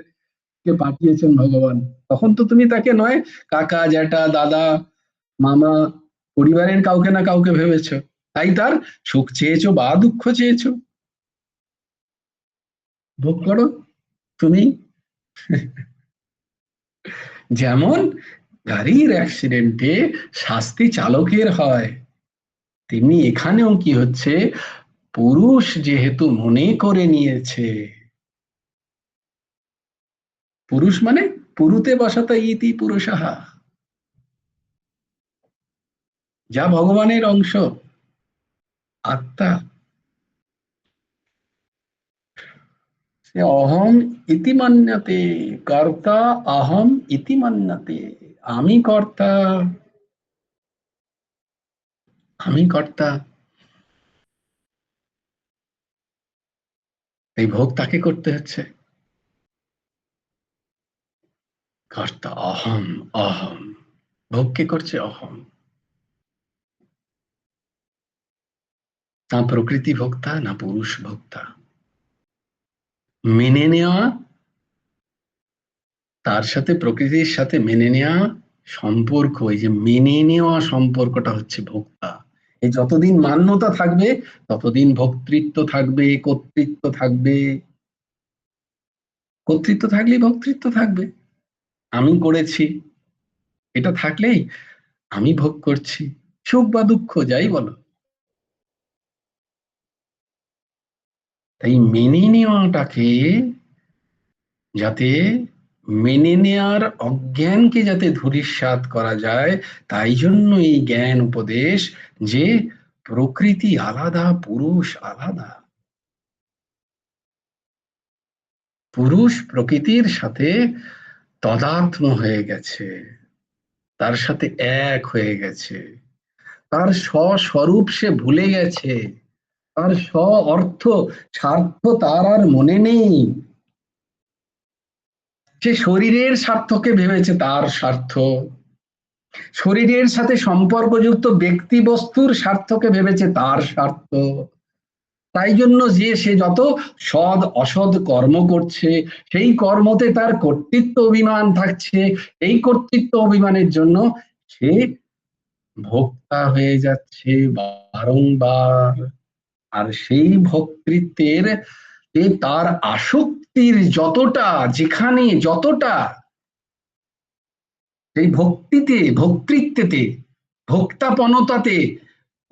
কে পাঠিয়েছেন ভগবান। তখন তো তুমি তাকে নয় কাকা জ্যাঠা দাদা মামা পরিবারের কাউকে না কাউকে ভেবেছো, তাই তার সুখ চেয়েছো বা দুঃখ চেয়েছো। ভোগ করো তুমি। যেমন গাড়ির অ্যাক্সিডেন্টে শাস্তি চালকের হয়, তেমনি এখানেও কি হচ্ছে, পুরুষ যেহেতু মনে করে নিয়েছে, পুরুষ মানে পুরুতে বসত ইতি পুরুষাহা, যা ভগবানের অংশ আত্মা, সে অহম ইতি মান্যতে, কর্তা অহম ইতি মান্যতে, আমি কর্তা, আমি কর্তা। এই ভোগ তাকে করতে হচ্ছে। কর্তা অহম, অহম ভোগ কে করছে? অহম। না প্রকৃতি ভোক্তা না পুরুষ ভোক্তা। মেনে নেওয়া, তার সাথে প্রকৃতির সাথে মেনে নেওয়া সম্পর্ক, এই যে মেনে নেওয়া সম্পর্কটা হচ্ছে ভোক্তা। এই যতদিন মান্যতা থাকবে ততদিন ভোক্তৃত্ব থাকবে, কর্তৃত্ব থাকবে। কর্তৃত্ব থাকলেই ভোক্তৃত্ব থাকবে। আমি করেছি এটা থাকলেই আমি ভোগ করছি, সুখ বা দুঃখ যাই বলো। তাই মেনে নেওয়াটাকে যাতে, মেনে নেওয়ার অজ্ঞানকে যাতে ধূলিসাৎ করা যায়, তাই জন্য এই জ্ঞান উপদেশ যে প্রকৃতি আলাদা পুরুষ আলাদা। পুরুষ প্রকৃতির সাথে তদাত্ম হয়ে গেছে, তার সাথে এক হয়ে গেছে, তার স্বস্বরূপ সে ভুলে গেছে, তার স্ব অর্থ স্বার্থ তার আর মনে নেই। সে শরীরের স্বার্থকে ভেবেছে তার স্বার্থ, শরীরের সাথে সম্পর্কযুক্ত ব্যক্তি বস্তুর স্বার্থকে ভেবেছে তার স্বার্থ। তাই জন্য যে সে যত সৎ অসৎ কর্ম করছে, সেই কর্মতে তার কর্তৃত্ব অভিমান থাকছে, এই কর্তৃত্ব অভিমানের জন্য সে ভোক্তা হয়ে যাচ্ছে বারংবার। আর সেই ভোক্তৃত্বের তার আসক্তির যতটা, যেখানে যতটা, সেই ভক্তিতে ভোক্তৃত্বেতে ভোক্তাপনতাতে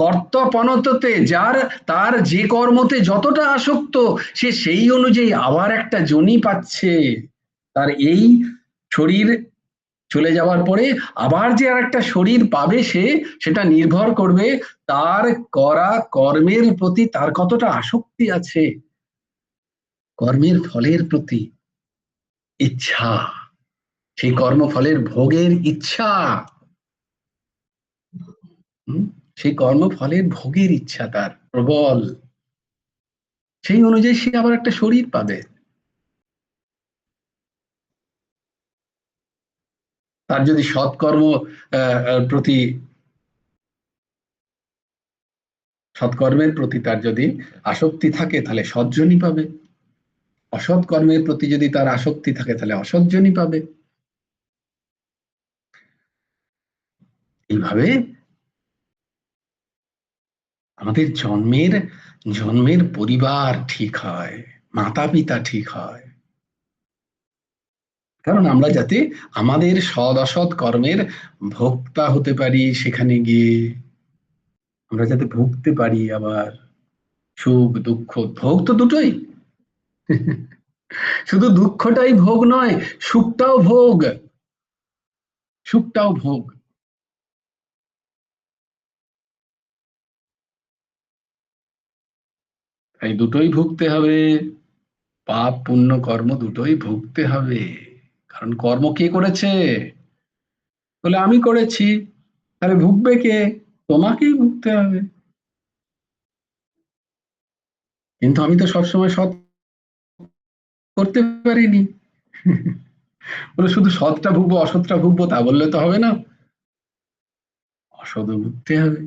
কর্তপনতাতে যার, তার যে কর্মতে যতটা আসক্ত, সে সেই অনুযায়ী আবার একটা যোনি পাচ্ছে। তার এই শরীর চলে যাওয়ার পরে আবার যে আর একটা শরীর পাবে সে, সেটা নির্ভর করবে তার করা কর্মের প্রতি তার কতটা আসক্তি আছে, কর্মের ফলের প্রতি ইচ্ছা, সেই কর্মফলের ভোগের ইচ্ছা, সেই কর্মফলের ভোগের ইচ্ছা তার প্রবল, সেই অনুযায়ী সে আবার একটা শরীর পাবে। তার যদি সৎকর্ম প্রতি, সৎকর্মের প্রতি তার যদি আসক্তি থাকে তাহলে সৎজনই পাবে, অসৎ কর্মের প্রতি যদি তার আসক্তি থাকে তাহলে অসৎজনই পাবে। এইভাবে আমাদের জন্মের জন্মের পরিবার ঠিক হয়, মাতা পিতা ঠিক হয়, কারণ আমরা যাতে আমাদের সৎ অসৎ কর্মের ভোক্তা হতে পারি, সেখানে গিয়ে আমরা যাতে ভুগতে পারি, আবার সুখ দুঃখ ভোগ তো দুটোই, শুধু দুঃখটাই ভোগ নয়, সুখটাও ভোগ, সুখটাও ভোগ। এই দুটোই ভুগতে হবে, পাপ পুণ্য কর্ম দুটোই ভুগতে হবে। কারণ কর্ম কে করেছে? বলে আমি করেছি। তাহলে ভুগবে কে? তোমাকেই ভুগতে হবে। কিন্তু আমি তো সবসময় সৎ করতে পারিনি। বলে শুধু সৎটা ভুগবো অসৎটা ভুগবো তা বললে তো হবে না, অসৎ ভুগতে হবে।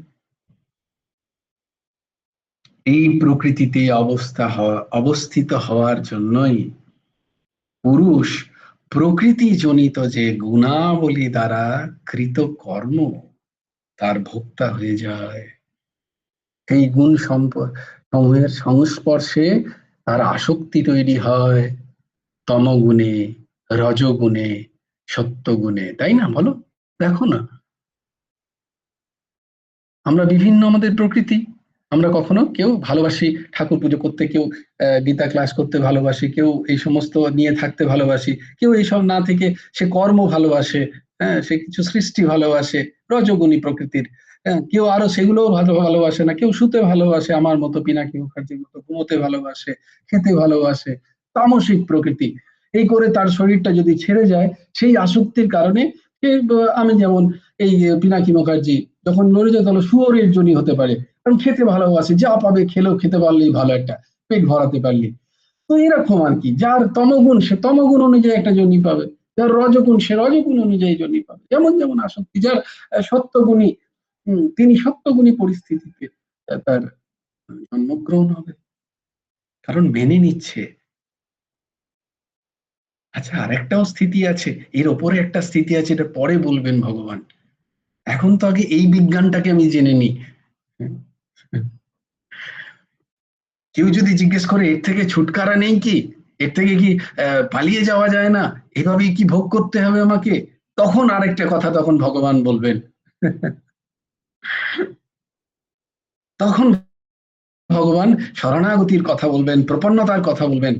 এই প্রকৃতিতে অবস্থিত হওয়ার জন্যই পুরুষ প্রকৃতি জনিত যে গুণাবলী দ্বারা কৃত কর্ম তার ভোক্তা হয়ে যায়। এই গুণ সমূহের সংস্পর্শে তার আসক্তি তৈরি হয়, তমগুণে, রজগুণে, সত্যগুণে, তাই না? বলো, দেখো না, আমরা বিভিন্ন আমাদের প্রকৃতি, আমরা কখনো কেউ ভালোবাসি ঠাকুর পুজো করতে, কেউ গীতা ক্লাস করতে ভালোবাসি, কেউ এই সমস্ত নিয়ে থাকতে ভালোবাসি, কেউ এইসব না থেকে সে কর্ম ভালোবাসে, হ্যাঁ, সে কিছু সৃষ্টি ভালোবাসে, রজগুণী প্রকৃতির। হ্যাঁ, কেউ আরো সেগুলোও ভালোবাসে না, কেউ শুতে ভালোবাসে, আমার মতো পিনাকি মুখার্জির মতো ঘুমোতে ভালোবাসে, খেতে ভালোবাসে, তামসিক প্রকৃতি। এই করে তার শরীরটা যদি ছেড়ে যায় সেই আসক্তির কারণে আমি যেমন এই পিনাকি মুখার্জি যখন মরে যায় তাহলে শুয়োরের জনি হতে পারে, কারণ খেতে ভালোবাসে, যা পাবে খেলেও খেতে পারলেই ভালো, একটা পেট ভরাতে পারলে। তো এরকম আর কি, যার তমগুণ সে তমগুণ অনুযায়ী একটা জনি পাবে, যার রজগুণ সে রজগুণ অনুযায়ী জনি পাবে, যেমন যেমন আসক্তি। যার সত্যগুণী তিনি সত্যগুণী পরিস্থিতিতে তার জন্মগ্রহণ হবে, কারণ মেনে নিচ্ছে। আচ্ছা, আর একটাও স্থিতি আছে, এর ওপরে একটা স্থিতি আছে, এটা পরে বলবেন ভগবান। এখন তো আগে এই বিজ্ঞানটাকে আমি জেনে নিই। কেউ যদি জিজ্ঞেস করে এর থেকে ছুটকারা নেই কি, এর থেকে কি পালিয়ে যাওয়া যায় না, এভাবেই কি ভোগ করতে হবে আমাকে, তখন আরেকটা কথা তখন ভগবান বলবেন। তখন ভগবান শরণাগতির কথা বলবেন, প্রপন্নতার কথা বলবেন,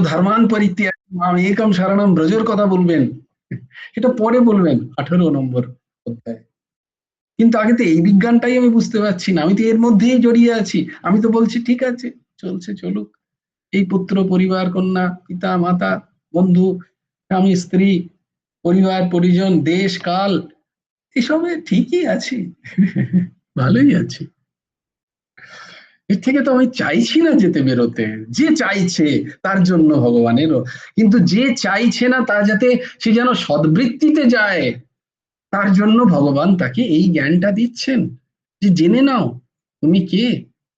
ধর্মান পরিত্যাগ মাম একম শরণম ব্রজর কথা বলবেন। এটা পরে বলবেন 18 নম্বর অধ্যায়। কিন্তু আগে তো এই বিজ্ঞানটাই আমি বুঝতে পারছি না, আমি তো এর মধ্যেই জড়িয়ে আছি। আমি তো বলছি ঠিক আছে, চলছে চলুক, এই পুত্র পরিবার কন্যা পিতা মাতা বন্ধু স্বামী স্ত্রী পরিবার পরিজন দেশ কাল এসবে ঠিকই আছি, ভালোই আছি। এর থেকে তো আমি চাইছি না যেতে বেরোতে, যে চাইছে তার জন্য ভগবানেরও, কিন্তু যে চাইছে না তা যাতে সে যেন সদ্বৃত্তিতে যায়, তার জন্য ভগবান তাকে এই জ্ঞানটা দিচ্ছেন যে জেনে নাও তুমি কে,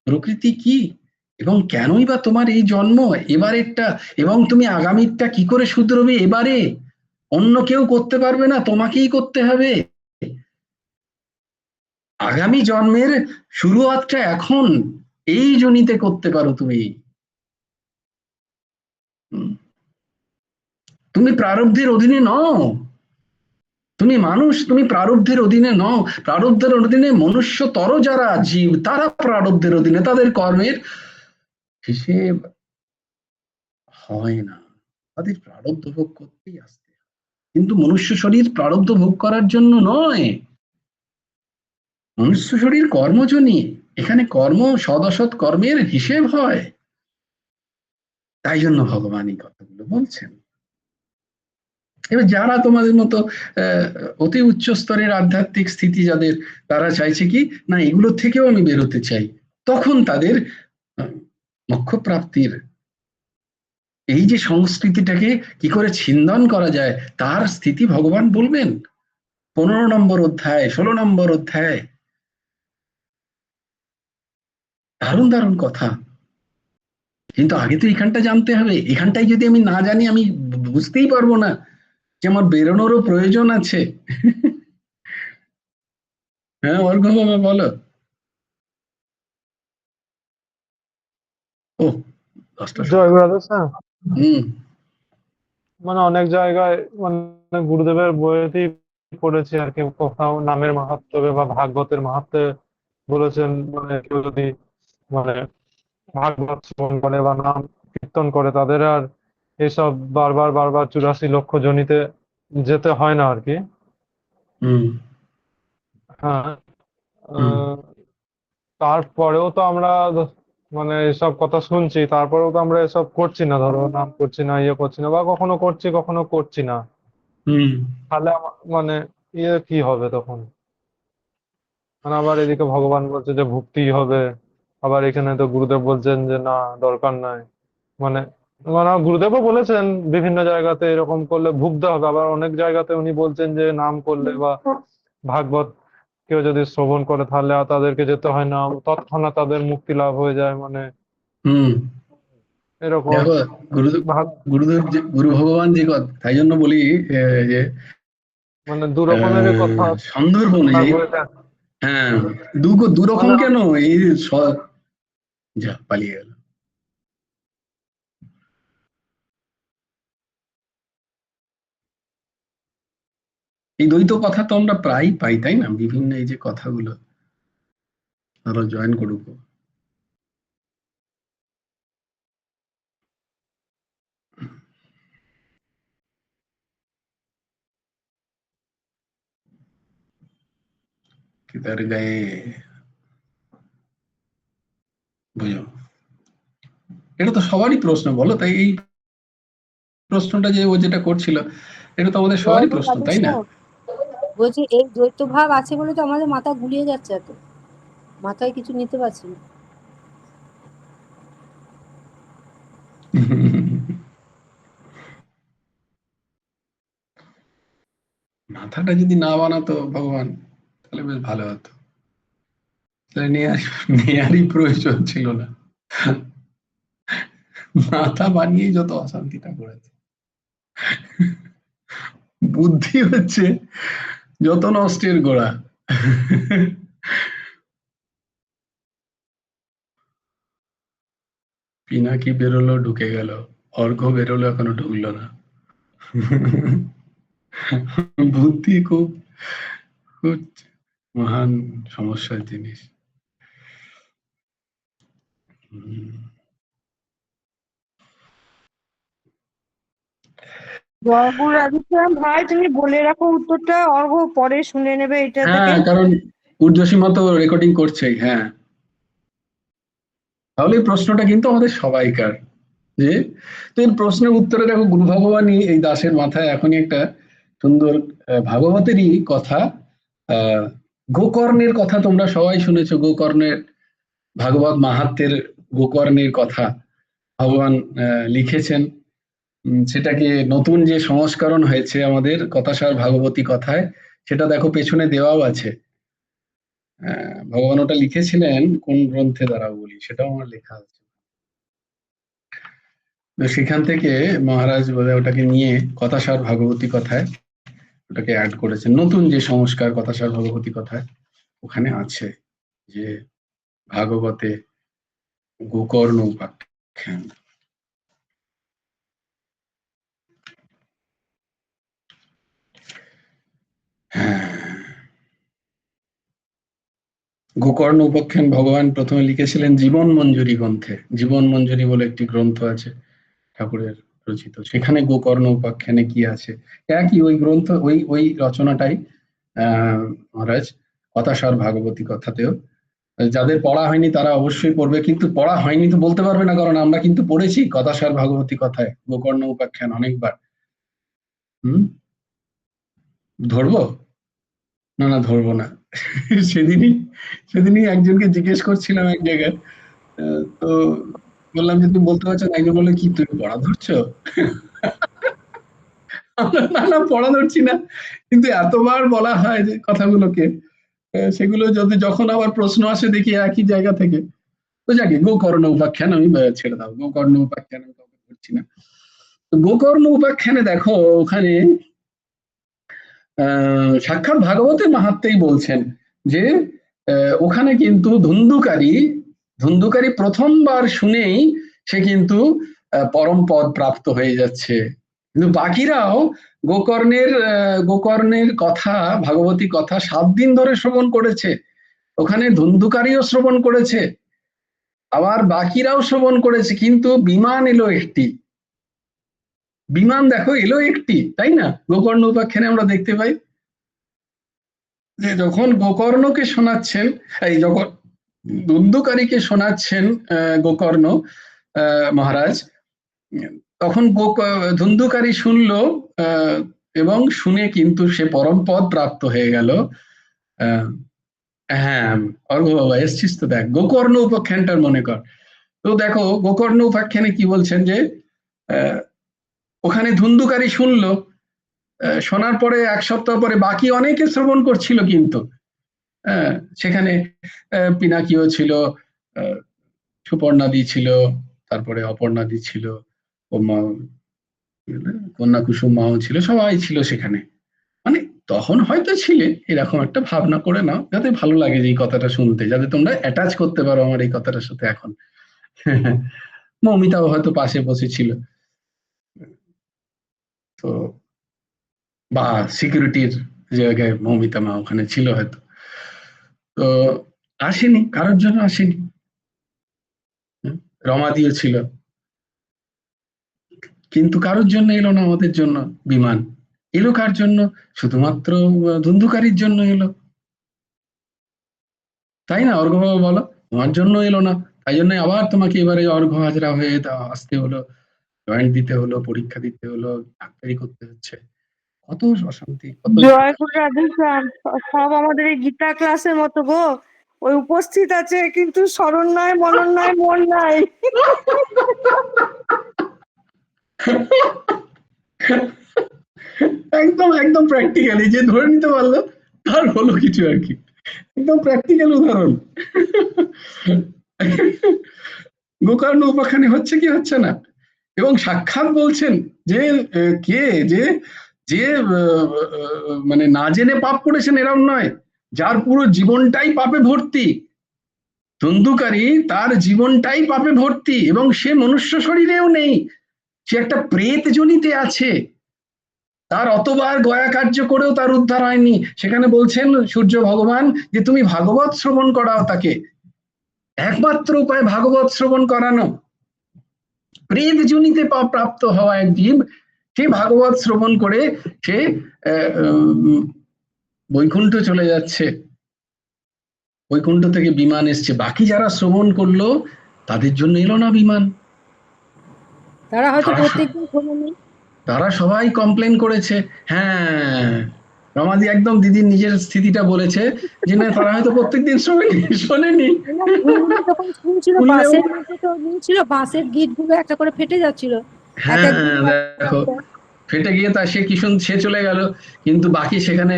প্রকৃতি কি, এবং কেনই বা তোমার এই জন্ম এবারেরটা, এবং তুমি আগামীটা কি করে শুধরবে এবারে, অন্য কেউ করতে পারবে না, তোমাকেই করতে হবে। আগামী জন্মের শুরুয়াতটা এখন এই জনিতে করতে পারো তুমি। তুমি প্রারব্ধের অধীনে নও, তুমি মানুষ, তুমি প্রারব্ধের অধীনে নও। প্রারব্ধের অধীনে মনুষ্যতর যারা জীব তারা প্রারব্ধের অধীনে, তাদের কর্মের হিসেব হয় না, তাদের প্রারব্ধ ভোগ করতেই আসতে। কিন্তু মনুষ্য শরীর প্রারব্ধ ভোগ করার জন্য নয়, মনুষ্য শরীর কর্মজনী, এখানে কর্ম সদ অসৎ কর্মের হিসেব হয়। তাই জন্য ভগবান এই কথাগুলো বলছেন। এবার যারা তোমাদের মতো অতি উচ্চ স্তরের আধ্যাত্মিক স্থিতি যাদের, তারা চাইছে কি না এগুলো থেকেও আমি বেরোতে চাই, তখন তাদের মোক্ষ প্রাপ্তির এই যে সংস্কৃতিটাকে কি করে ছিন্দন করা যায় তার স্থিতি ভগবান বলবেন 15 নম্বর অধ্যায় 16 নম্বর অধ্যায়। দারুণ দারুণ কথা, কিন্তু আগে তো এখানটা জানতে হবে, এখানটাই যদি আমি না জানি আমি বুঝতেই পারবো না যে আমার বেরোনোরও প্রয়োজন আছে। হ্যাঁ অর্ঘ্য বাবা বলো। ও 10টা জয় গুরুদাস স্যার, হুম মানে অনেক জায়গায় মানে গুরুদেবের বইয়েতেই পড়েছি আর কি, কোথাও নামের মাহাত্ম্য বা ভাগবতের মাহাত্ম্য বলেছেন, মানে কেউ যদি মানে ভাগবত শ্রবণ করে বা নাম কীর্তন করে তাদের আর এসব বারবার বারবার 84 লক্ষ জনিতে যেতে হয় না আর কি। হুম হ্যাঁ। হুম আহ, তারপরেও তো আমরা মানে এসব কথা শুনছি, তারপরেও তো আমরা এসব করছি না, ধরো নাম করছি না, ইয়ে করছি না, বা কখনো করছি কখনো করছি না। হুম তাহলে মানে ইয়ে কি হবে তখন? মানে আবার এদিকে ভগবান বলছে যে ভক্তি হবে, আবার এখানে তো গুরুদেব বলছেন যে না, দরকার নাই। মানে মানে গুরুদেবও বলেছেন বিভিন্ন জায়গাতে এরকম করলে ভুগতে হবে, আবার অনেক জায়গাতে উনি বলছেন যে নাম করলে বা ভাগবত কেউ যদি শ্রবণ করে তাহলে আর তাদেরকে যেতে হয় না, তৎক্ষণাৎ তাদের মুক্তি লাভ হয়ে যায়, মানে হুম এরকম দেখো, গুরুদেব ভাগ, গুরু ভগবান যে কথা, তাই জন্য বলি যে মানে দু রকমেরই কথা সন্দর্ভ অনুযায়ী, ভাগবত। হ্যাঁ, দু রকম মানে কেন, এই যা পালিয়ে গেল। এই দ্বৈত কথা তো আমরা প্রায় পাই, তাই না? বিভিন্ন এই যে কথাগুলো আরো জয়েন করুক। কিতার গায়ে বুঝো, এটা তো সবারই প্রশ্ন, বলো তাই। এই প্রশ্নটা যে ও যেটা করছিল, এটা তো আমাদের সবারই জয়গুরু প্রশ্ন, তাই না? রাধেশ্যাম, বলছি এই দ্বৈত ভাব আছে বলে তো আমাদের মাথা গুলিয়ে যাচ্ছে, এত মাথায় কিছু নিতে পারছি না। মাথাটা যদি না বানাতো ভগবান, তাহলে বেশ ভালো হতো। তাহলে নেয়ারই প্রয়োজন ছিল না। মাথা বানিয়েই যত অশান্তিটা করেছে। বুদ্ধি হচ্ছে যত নষ্টের গোড়া। পিনাকি বেরোলো, ঢুকে গেল, অর্ঘ্য বেরোলো, এখনো ঢুকলো না। বুদ্ধি খুব খুব মহান সমস্যার জিনিস। হুম। জয়গুরু রাধেশ্যাম ভাই, তুমি বলে রাখো উত্তরটা, অর্ঘ্য পরে শুনে নেবে এটা থেকে। হ্যাঁ, কারণ ঊর্ধ্বসীমা তো রেকর্ডিং করছেই। হ্যাঁ, তাহলে এই প্রশ্নটা কিন্তু আমাদের সবাইকার, যে তো এর প্রশ্নের উত্তরে দেখো, গুরু ভগবানই এই দাসের মাথায় এখনই একটা সুন্দর ভাগবতেরই কথা, আহ গোকর্ণের কথা তোমরা সবাই শুনেছো। গোকর্ণের ভাগবত মাহাত্ম্যের গোকর্ণের কথা ভগবান লিখেছেন। সেটাকে নতুন যে সংস্করণ হয়েছে আমাদের কথাসার ভাগবতী কথায়, সেটা দেখো পেছনে দেওয়াও আছে। ভগবান ওটা লিখেছিলেন কোন গ্রন্থে, দ্বারাও বলি, সেটাও আমার লেখা আছে। তো সেখান থেকে মহারাজ বলে ওটাকে নিয়ে কথাসার ভাগবতী কথায় ওটাকে অ্যাড করেছেন। নতুন যে সংস্কার কথাসার ভাগবতী কথায় ওখানে আছে যে ভাগবতে গোকর্ণ উপাখ্যান। হ্যাঁ, গোকর্ণ উপাখ্যান ভগবান প্রথমে লিখেছিলেন জীবন মঞ্জুরি গ্রন্থে। জীবন মঞ্জুরি বলে একটি গ্রন্থ আছে ঠাকুরের রচিত, সেখানে গোকর্ণ উপাখ্যানে কি আছে, একই ওই গ্রন্থ, ওই ওই রচনাটাই মহারাজ কথাসার ভাগবতী কথাতেও। যাদের পড়া হয়নি তারা অবশ্যই পড়বে, কিন্তু পড়া হয়নি তো বলতে পারবে না, কারণ আমরা কিন্তু পড়েছি কথাসার ভাগবতী কথায় গোকর্ণ উপাখ্যান অনেকবার। হুম, ধরবো? না না, ধরবো না। সেদিনই সেদিনই একজনকে জিজ্ঞেস করছিলাম এক জায়গায়, তো বললাম যে তুমি বলতে পারছো না, একজন বললো কি তুমি পড়া ধরছো? না না, পড়া ধরছি না, কিন্তু এতবার বলা হয় যে কথাগুলোকে, সেগুলো যদি যখন আবার প্রশ্ন আসে দেখি একই জায়গা থেকে, তো যাকে গোকর্ণ উপাখ্যান আমি ছেড়ে দাও, গোকর্ণ উপাখ্যান আমি কাউকে ধরছি না। তো গোকর্ণ উপাখ্যানে দেখো ওখানে সাক্ষাৎ ভাগবতের মাহাত্মেই বলছেন যে ওখানে কিন্তু ধুন্ধুকারী প্রথমবার শুনেই সে কিন্তু পরম পদ প্রাপ্ত হয়ে যাচ্ছে, কিন্তু বাকিরাও গোকর্ণের কথা, ভাগবতী কথা 7 দিন ধরে শ্রবণ করেছে। ওখানে ধুন্ধুকারীও শ্রবণ করেছে, আবার বাকিরাও শ্রবণ করেছে, কিন্তু বিমান এলো একটি। বিমান দেখো এলো একটি, তাই না? গোকর্ণ উপাখ্যানে আমরা দেখতে পাই যে যখন গোকর্ণকে শোনাচ্ছেন, এই যখন ধুন্ধুকারীকে শোনাচ্ছেন গোকর্ণ মহারাজ, তখন ধুন্ধুকারী শুনলো এবং শুনে কিন্তু সে পরম পদ প্রাপ্ত হয়ে গেল। হ্যাঁ অর্ঘ্য বাবা এসছিস তো, দেখ গোকর্ণ উপাখ্যানটার মনে কর। তো দেখো গোকর্ণ উপাখ্যানে কি বলছেন যে ওখানে ধুন্ধুকারী শুনলো, শোনার পরে 1 সপ্তাহ পরে বাকি অনেকে শ্রবণ করছিল, কিন্তু সেখানে পিনাকিও ছিল, সুপর্ণাদি ছিল, তারপরে অপর্ণাদি ছিল, কন্যা কুসুম মাও ছিল, সবাই ছিল সেখানে। মানে তখন হয়তো ছিলে, এরকম একটা ভাবনা করে নাও যাতে ভালো লাগে যে এই কথাটা শুনতে, যাতে তোমরা অ্যাটাচ করতে পারো আমার এই কথাটার সাথে। এখন মৌমিতাও হয়তো পাশে বসেছিল, তো বা সিকিউরিটির জায়গায় মৌমিতা মা ওখানে ছিল হয়তো। তো আসেনি, কারোর জন্য আসেনি। রমাদিও ছিল, কিন্তু কারোর জন্য এলো না, আমাদের জন্য বিমান এলো। কার জন্য? শুধুমাত্র ধুন্ধুকারীর জন্য এলো, তাই না অর্ঘ্য বাবা বলো? তোমার জন্য এলো না, তাই জন্য আবার তোমাকে এবারে অর্ঘ্য হাজরা হয়ে আসতে হলো, জয়েন্ট দিতে হলো, পরীক্ষা দিতে হলো, ডাক্তারি করতে হচ্ছে। কত অশান্তি, কত জয় গুরু রাধেশ্যাম। সব আমাদের এই গীতা ক্লাসের মতো গো, ওই উপস্থিত আছে কিন্তু স্মরণ নাই, মনন নাই, মন নাই। একদম একদম প্র্যাকটিক্যালি যে ধরে নিতে পারলো তার হলো কিছু আর কি, একদম প্র্যাকটিক্যাল উদাহরণ। গোকর্ণ উপাখ্যানে হচ্ছে কি হচ্ছে না, এবং সাক্ষাৎ বলছেন যে কে যে যে মানে না জেনে পাপ করেছেন এরম নয়, যার পুরো জীবনটাই পাপে ভর্তি। ধুন্ধুকারী তার জীবনটাই পাপে ভর্তি, এবং সে মনুষ্য শরীরেও নেই, সে একটা প্রেত জনিতে আছে। তার অতবার গয়া কার্য করেও তার উদ্ধার হয়নি। সেখানে বলছেন সূর্য ভগবান যে তুমি ভাগবত শ্রবণ করাও তাকে, একমাত্র উপায় ভাগবত শ্রবণ করানো। প্রেত জনিতে প্রাপ্ত হওয়া এক জীব, সে ভাগবত শ্রবণ করে সে বৈকুণ্ঠ চলে যাচ্ছে, বৈকুণ্ঠ থেকে বিমান এসছে। বাকি যারা শ্রবণ করলো তাদের জন্য এলো না বিমান, তারা হয়তো প্রত্যেকদিন শোনেনি। তারা সবাই কমপ্লেন করেছে। হ্যাঁ রমাদি একদম দিদির নিজের স্থিতিটা বলেছে যে না, তারা হয়তো প্রত্যেকদিন শোনেনি। যখন শুনছিল বাসের মধ্যে তো ছিল, বাসের গিট গুলো একটা করে ফেটে যাচ্ছিল। হ্যাঁ দেখো ফেটে গিয়ে তা সে কি সে চলে গেল, কিন্তু বাকি সেখানে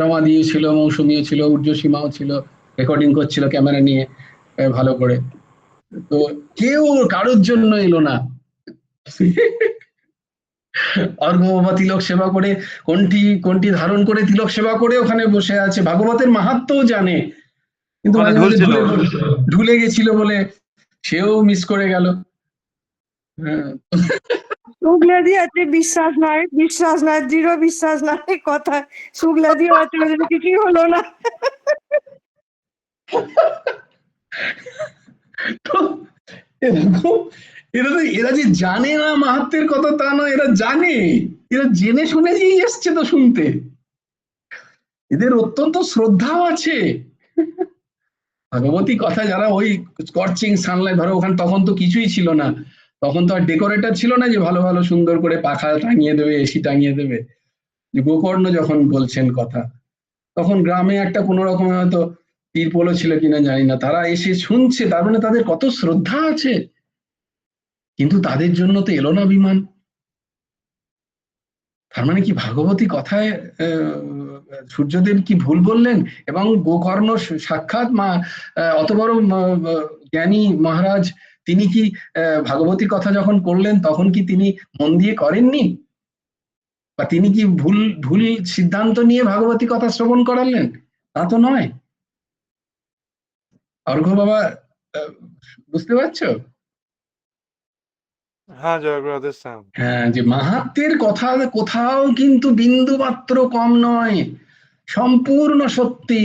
রমাদিও ছিল, মৌসুমীও ছিল, ঊর্ধ্বসীমাও ছিল, রেকর্ডিং করছিল ক্যামেরা নিয়ে ভালো করে। তো কেউ কারোর জন্য এলো না। অর্ঘ্য বাবা তিলক সেবা করে, কোনটি কোনটি ধারণ করে তিলক সেবা করে ওখানে বসে আছে, ভাগবতের মাহাত্ম্যও জানে, কিন্তু মাঝে মাঝে ঢুলে গেছিল বলে সেও মিস করে গেল। শুক্লাদি আছে বিশ্বাস নাই, বিশ্বাস নাই, দৃঢ় বিশ্বাস নাই কথা। শুক্লাদি আছে ওদের কিছুই হলো না। তো এরকম এরা যে জানে না মাহাত্ম্যের কথা তা নয়, এরা জানে, এরা জেনে শুনে যেই এসছে তো শুনতে, এদের অত্যন্ত শ্রদ্ধাও আছে। ভাগবতী কথা যারা ওই স্কর্চিং সানলাইট, ধরো ওখানে তখন তো কিছুই ছিল না, তখন তো আর ডেকোরেটর ছিল না যে ভালো ভালো সুন্দর করে পাখা টাঙিয়ে দেবে, এসি টাঙিয়ে দেবে। গোকর্ণ যখন বলছেন কথা, তখন গ্রামে একটা কোনো রকম হয়তো তিরপলও ছিল কিনা জানি না, তারা এসে শুনছে, তার মানে তাদের কত শ্রদ্ধা আছে। কিন্তু তাদের জন্য তো এলো না বিমান। তার মানে কি ভাগবতী কথায় সূর্যদেব কি ভুল বললেন? এবং গোকর্ণ সাক্ষাৎ মা অত বড় জ্ঞানী মহারাজ, তিনি কি ভাগবতী কথা যখন করলেন তখন কি তিনি মন দিয়ে করেননি? বা তিনি কি ভুল ভুল সিদ্ধান্ত নিয়ে ভাগবতী কথা শ্রবণ করালেন? তা তো নয়। অর্ঘ্য বাবা বুঝতে পারছো? হ্যাঁ জয় গুরু রাধেশ্যাম। হ্যাঁ, যে মাহাত্ম্যের কথা কোথাও কিন্তু বিন্দু মাত্র কম নয়, সম্পূর্ণ সত্যি।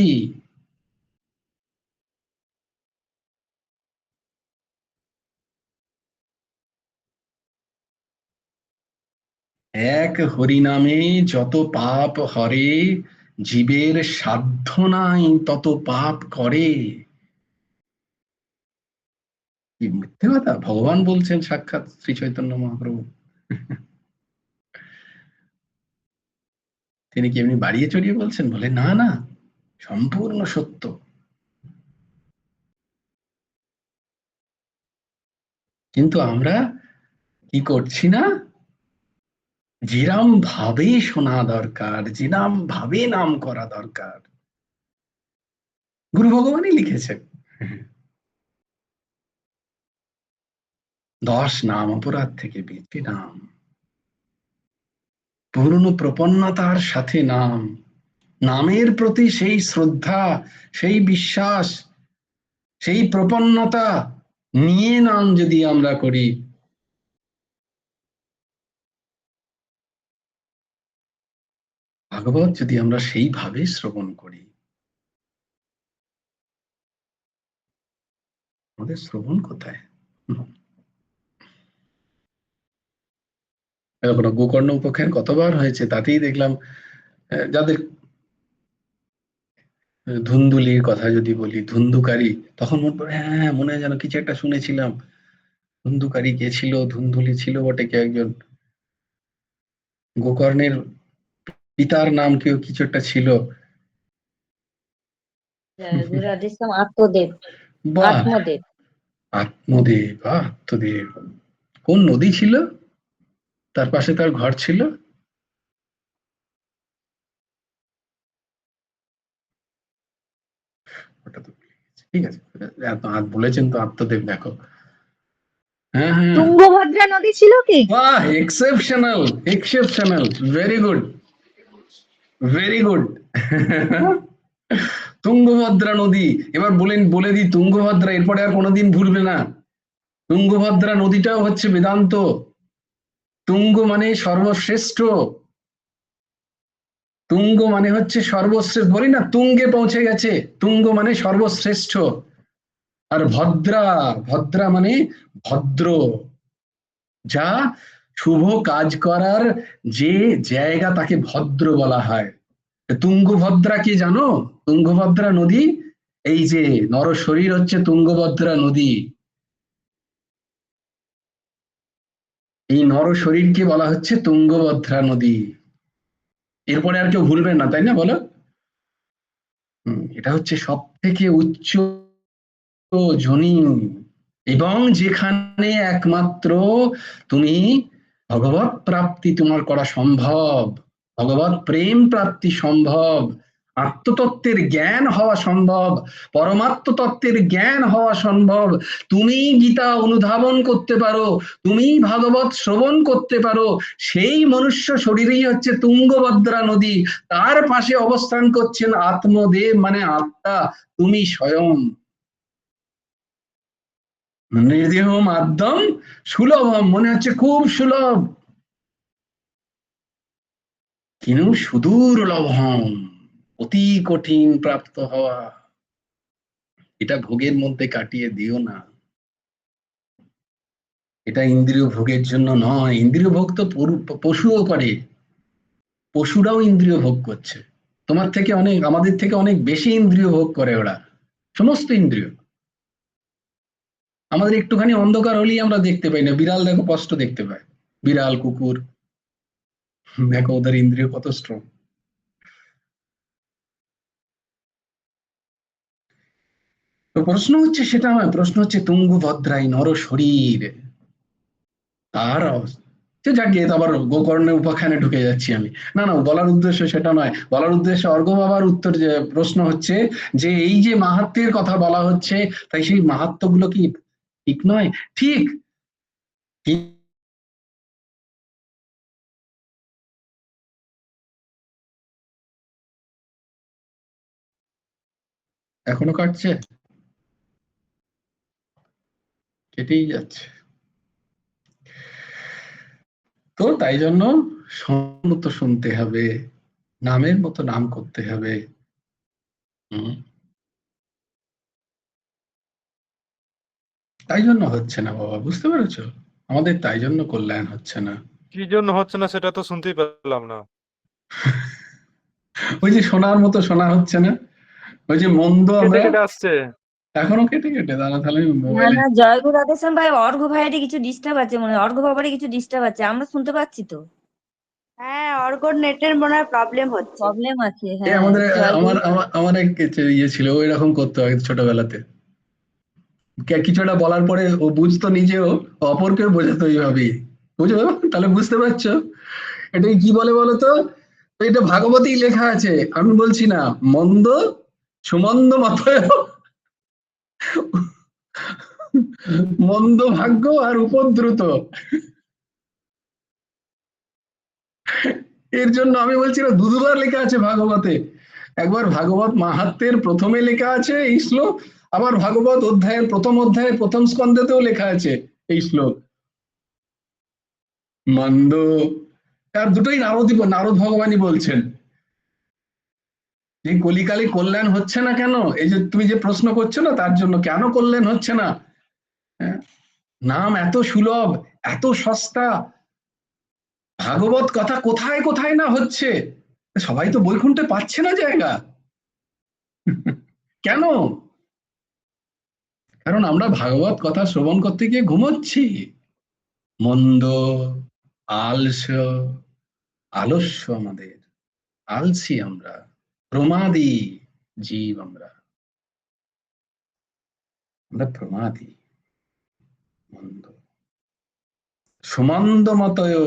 এক হরিনামে যত পাপ হরে, জীবের সাধ্য নাই তত পাপ করে। কি মিথ্যে কথা! ভগবান বলছেন, সাক্ষাৎ শ্রী চৈতন্য মহাপ্রভু। তিনি কি এমনি বাড়িয়ে চড়িয়ে বলছেন? বলে না না, সম্পূর্ণ সত্য। কিন্তু আমরা কি করছি না? যেরাম ভাবে শোনা দরকার, যেরাম ভাবে নাম করা দরকার, গুরু ভগবানই লিখেছেন। 10 নাম অপরাধ থেকে বেঁচে নাম, পূর্ণ প্রপন্নতার সাথে নাম, নামের প্রতি সেই শ্রদ্ধা, সেই বিশ্বাস, সেই প্রপন্নতা নিয়ে নাম যদি আমরা করি, ভাগবত যদি আমরা সেইভাবে শ্রবণ করি, আমাদের শ্রবণ কোথায়? গোকর্ণ উপাখ্যান কতবার হয়েছে, তাতেই দেখলাম যাদের ধুন্দুলির কথা যদি বলি, ধুন্দুকারী, তখন মনে পড়ে, হ্যাঁ মনে হয় যেন কিছু একটা শুনেছিলাম। ধুন্দুকারী কে ছিল? ধুন্দুলি ছিল বটে কে একজন। গোকর্ণের পিতার নাম কেউ কিছু একটা ছিল। রাধেশ্যাম আত্মদেব, বাহ, আত্মদেব। আত্মদেব, আত্মদেব। কোন নদী ছিল তার পাশে তার ঘর ছিল? ওটা তো ভুলে গেছি। ঠিক আছে, বলেছেন তো আত্মদেব, দেখো। হ্যাঁ হ্যাঁ, তুঙ্গভদ্রা নদী ছিল কি? বাহ, exceptional, exceptional, very good, very good. Tungabhadra নদী। এবার বলে দিই, তুঙ্গভদ্রা এরপরে আর কোনোদিন ভুলবে না। তুঙ্গভদ্রা নদীটাও হচ্ছে বেদান্ত। তুঙ্গ মানে সর্বশ্রেষ্ঠ, তুঙ্গ মানে হচ্ছে সর্বশ্রেষ্ঠ। বলি না তুঙ্গে পৌঁছে গেছে, তুঙ্গ মানে সর্বশ্রেষ্ঠ। আর ভদ্রা, ভদ্রা মানে ভদ্র, যা শুভ কাজ করার যে জায়গা তাকে ভদ্র বলা হয়। তুঙ্গভদ্রা কি জানো? তুঙ্গভদ্রা নদী, এই যে নরশরীর হচ্ছে তুঙ্গভদ্রা নদী। এই নরশরীরকে বলা হচ্ছে তুঙ্গভদ্রা নদী। এরপরে আর কেউ ভুলবেন না, তাই না বলো? এটা হচ্ছে সব থেকে উচ্চ যোনি, এবং যেখানে একমাত্র তুমি ভগবত প্রাপ্তি তোমার করা সম্ভব, ভগবত প্রেম প্রাপ্তি সম্ভব, আত্মতত্ত্বের জ্ঞান হওয়া সম্ভব, পরমাত্ম তত্ত্বের জ্ঞান হওয়া সম্ভব। তুমি গীতা অনুধাবন করতে পারো, তুমি ভাগবত শ্রবণ করতে পারো, সেই মনুষ্য শরীরেই হচ্ছে তুঙ্গভদ্রা নদী। তার পাশে অবস্থান করছেন আত্মদেব, মানে আত্মা, তুমি স্বয়ং। নির্দেহ মাধ্যম সুলভম, মনে হচ্ছে খুব সুলভ, কিন্তু সুদূর লভম, অতি কঠিন প্রাপ্ত হওয়া। এটা ভোগের মধ্যে কাটিয়ে দিও না। এটা ইন্দ্রিয় ভোগের জন্য নয়। ইন্দ্রিয় ভোগ তো পশুও করে, পশুরাও ইন্দ্রিয় ভোগ করছে। তোমার থেকে অনেক, আমাদের থেকে অনেক বেশি ইন্দ্রিয় ভোগ করে ওরা, সমস্ত ইন্দ্রিয়। আমাদের একটুখানি অন্ধকার হলেই আমরা দেখতে পাই না। বিড়াল দেখো স্পষ্ট দেখতে পায়, বিড়াল কুকুর, দেখো ওদের ইন্দ্রিয় কত স্ট্রং। তো প্রশ্ন হচ্ছে সেটা নয়, প্রশ্ন হচ্ছে তুঙ্গভদ্রাই নর শরীর, তার অবস্থা। যাকে আবার গোকর্ণের উপাখ্যানে ঢুকে যাচ্ছি আমি। না না, বলার উদ্দেশ্য সেটা নয়। বলার উদ্দেশ্য অর্ঘ্য বাবার উত্তর, যে প্রশ্ন হচ্ছে যে এই যে মাহাত্ম্যের কথা বলা হচ্ছে, তাই সেই মাহাত্ম্যগুলো কি ঠিক নয়? ঠিক, এখনো কাটছে, কেটেই যাচ্ছে। তো তাই জন্য মতো শুনতে হবে, নামের মতো নাম করতে হবে। তাই জন্য হচ্ছে না বাবা, বুঝতে পেরেছো? আমাদের তাই জন্য কল্যাণ হচ্ছে না। কি জন্য হচ্ছে না সেটা তো শুনতেই পেলাম না। ওই যে শোনার মতো শোনা হচ্ছে না, ওই যে মন্দ কেটে আমরা কেটে আসছে। এখনো কেটে কেটে দাঁড়া, তাহলে আমি না মোবাইলে না, জয়গুরু রাধেশ্যাম ভাই, অর্ঘ্য ভাইয়েরই কিছু ডিস্টার্ব আছে মনে হয়, অর্ঘ্য বাবারই কিছু ডিস্টার্ব আছে, আমরা শুনতে পাচ্ছি তো। হ্যাঁ, অর্ঘ্যর নেটের মনে হয় প্রবলেম হচ্ছে। প্রবলেম আছে, এই হ্যাঁ। আমাদের জয়গুরু। আমার আমার আমার এক ইয়ে ছিল, ও এরকম করতো আগে ছোটবেলাতে। কিছু একটা বলার পরে ও বুঝতো নিজেও, অপরকে বোঝাতো এইভাবেই। বুঝো, তাহলে বুঝতে পারছো এটাকে কি বলে বলো তো? তো এটা ভাগবতেই লেখা আছে, আমি বলছি না। মন্দ সুমন্দ মতয়, মন্দ ভাগ্য আর উপদ্রুত। এর জন্য আমি বলছি না, দুবার লেখা আছে ভাগবতে। একবার ভাগবত মাহাত্ম্যের প্রথমে লেখা আছে এই শ্লোক, আবার ভাগবত অধ্যায়ের প্রথম অধ্যায়ে প্রথম স্কন্ধেতেও লেখা আছে এই শ্লোক। মন্দ, আর দুটোই নারদ ভগবানই বলছেন যে কলিকালে কল্যাণ হচ্ছে না কেন। এই যে তুমি যে প্রশ্ন করছো না, তার জন্য কেন কল্যাণ হচ্ছে না। হ্যাঁ, নাম এত সুলভ, এত সস্তা, ভাগবত কথা কোথায় কোথায় না হচ্ছে, সবাই তো বৈকুণ্ঠে পাচ্ছে না জায়গা। কেন? কারণ আমরা ভাগবত কথা শ্রবণ করতে গিয়ে ঘুমোচ্ছি। মন্দ, আলস্য, আলস্য আমাদের, আলসি আমরা, প্রমাদী জীব আমরা, আমরা প্রমাদী। মন্দ সুমন্দ মতয়,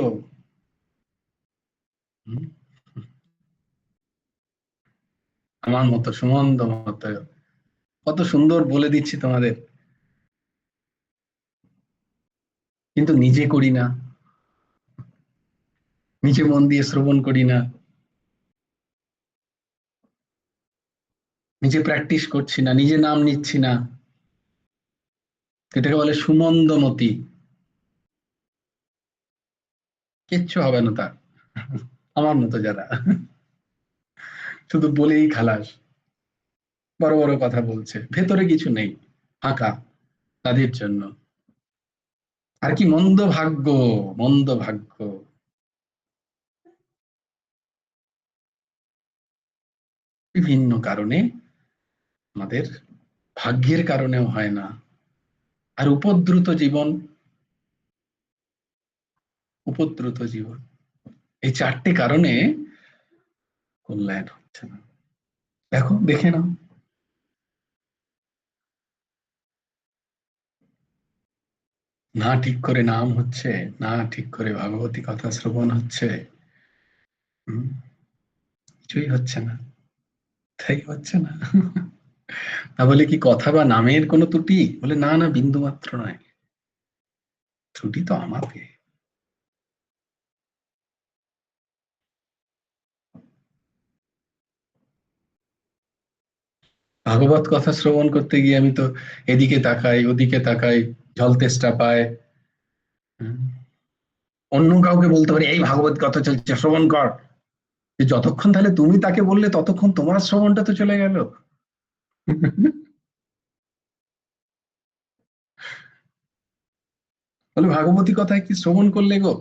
আমার মতো সুমন্দ মতয়, কত সুন্দর বলে দিচ্ছি তোমাদের, কিন্তু নিজে করি না, নিজে মন দিয়ে শ্রবণ করি না, নিজে প্র্যাকটিস করছি না, নিজে নাম নিচ্ছি না। এটাকে বলে সুমন্দমতি। কিচ্ছু হবে না তার, আমার মতো যারা শুধু বলেই খালাস, বড় বড় কথা বলছে, ভেতরে কিছু নেই, ফাঁকা, তাদের জন্য। আর কি মন্দ ভাগ্য, মন্দ ভাগ্য। বিভিন্ন কারণে, আমাদের ভাগ্যের কারণেও হয় না। আর উপদ্রুত জীবন, উপদ্রুত জীবন, এই চারটে কারণে কল্যাণ হচ্ছে না। দেখো, দেখে নাও, না ঠিক করে নাম হচ্ছে, না ঠিক করে ভাগবতী কথা শ্রবণ হচ্ছে, হুম, কিছুই হচ্ছে না, তাই হচ্ছে না। তা বলে কি কথা বা নামের কোনো ত্রুটি? বলে না না, বিন্দু মাত্র নয়, ত্রুটি তো আমাকে। ভাগবত কথা শ্রবণ করতে গিয়ে আমি তো এদিকে তাকাই ওদিকে তাকাই, জল তেষ্টা পায়। হুম, অন্য কাউকে বলতে পারি এই ভাগবত কথা চলছে শ্রবণ কর, যে যতক্ষণ তাহলে তুমি তাকে বললে ততক্ষণ তোমার শ্রবণটা তো চলে গেল। বলে ভাগবতী কথা কি শ্রবণ করলে গো?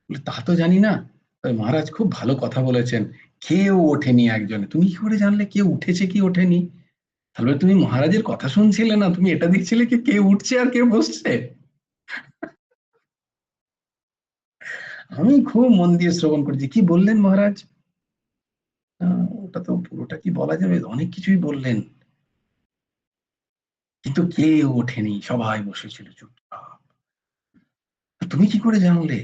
বলে তা তো জানি না, তবে মহারাজ খুব ভালো কথা বলেছেন, কেউ ওঠেনি একজনে। তুমি কি করে জানলে কেউ উঠেছে কি ওঠেনি? তাহলে তুমি মহারাজের কথা শুনছিলে না, তুমি এটা দেখছিলে কি কে উঠছে আর কে বসছে। আমি খুব মন দিয়ে শ্রবণ করেছি, কি বললেন মহারাজ? ওটা তো পুরোটা কি বলা যাবে, অনেক কিছুই বললেন, কিন্তু কেউ ওঠেনি, সবাই বসেছিল চুপচাপ। তুমি কি করে জানলে?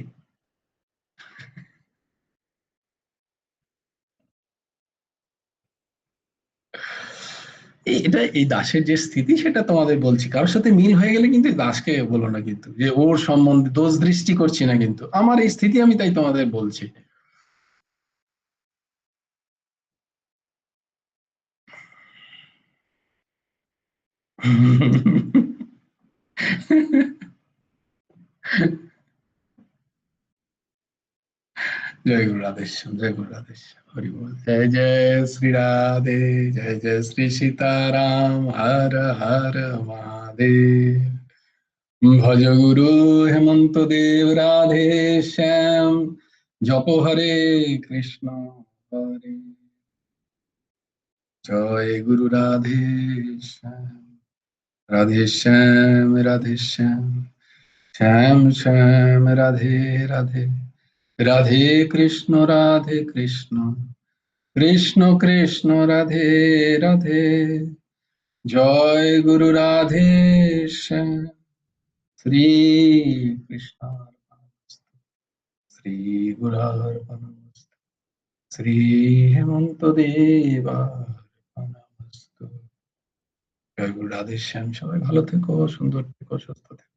এটা এই দাসের যে স্থিতি সেটা তোমাদের বলছি, কারোর সাথে মিল হয়ে গেলে কিন্তু দাসকে বলো না, কিন্তু যে ওর সম্বন্ধে দোষ দৃষ্টি করছি না, কিন্তু আমার এই স্থিতি আমি তাই তোমাদের বলছি। जय गुरु राधेश्याम, जय गुरु राधेश्याम, हरि बोल। जय जय श्री राधे, जय जय श्री सीताराम, हर हर महादेव। ভজ গুরু হেমন্ত দেব রাধে শ্যাম, জপ হরে কৃষ্ণ হরে, জয় গুরু রাধে শ্যাম, রাধে শ্যাম রাধে শ্যাম, শ্যাম শ্যাম রাধে রাধে, রাধে কৃষ্ণ কৃষ্ণ কৃষ্ণ রাধে রাধে, জয় গুরু রাধে শ্যাম, শ্রী কৃষ্ণ শ্রী গুরার্পণমস্তু, শ্রী হেমন্ত দেবার্পণমস্তু। জয় গুরু রাধে শ্যাম। সবাই ভালো থেকো, সুন্দর থেকো, সুস্থ থেকো।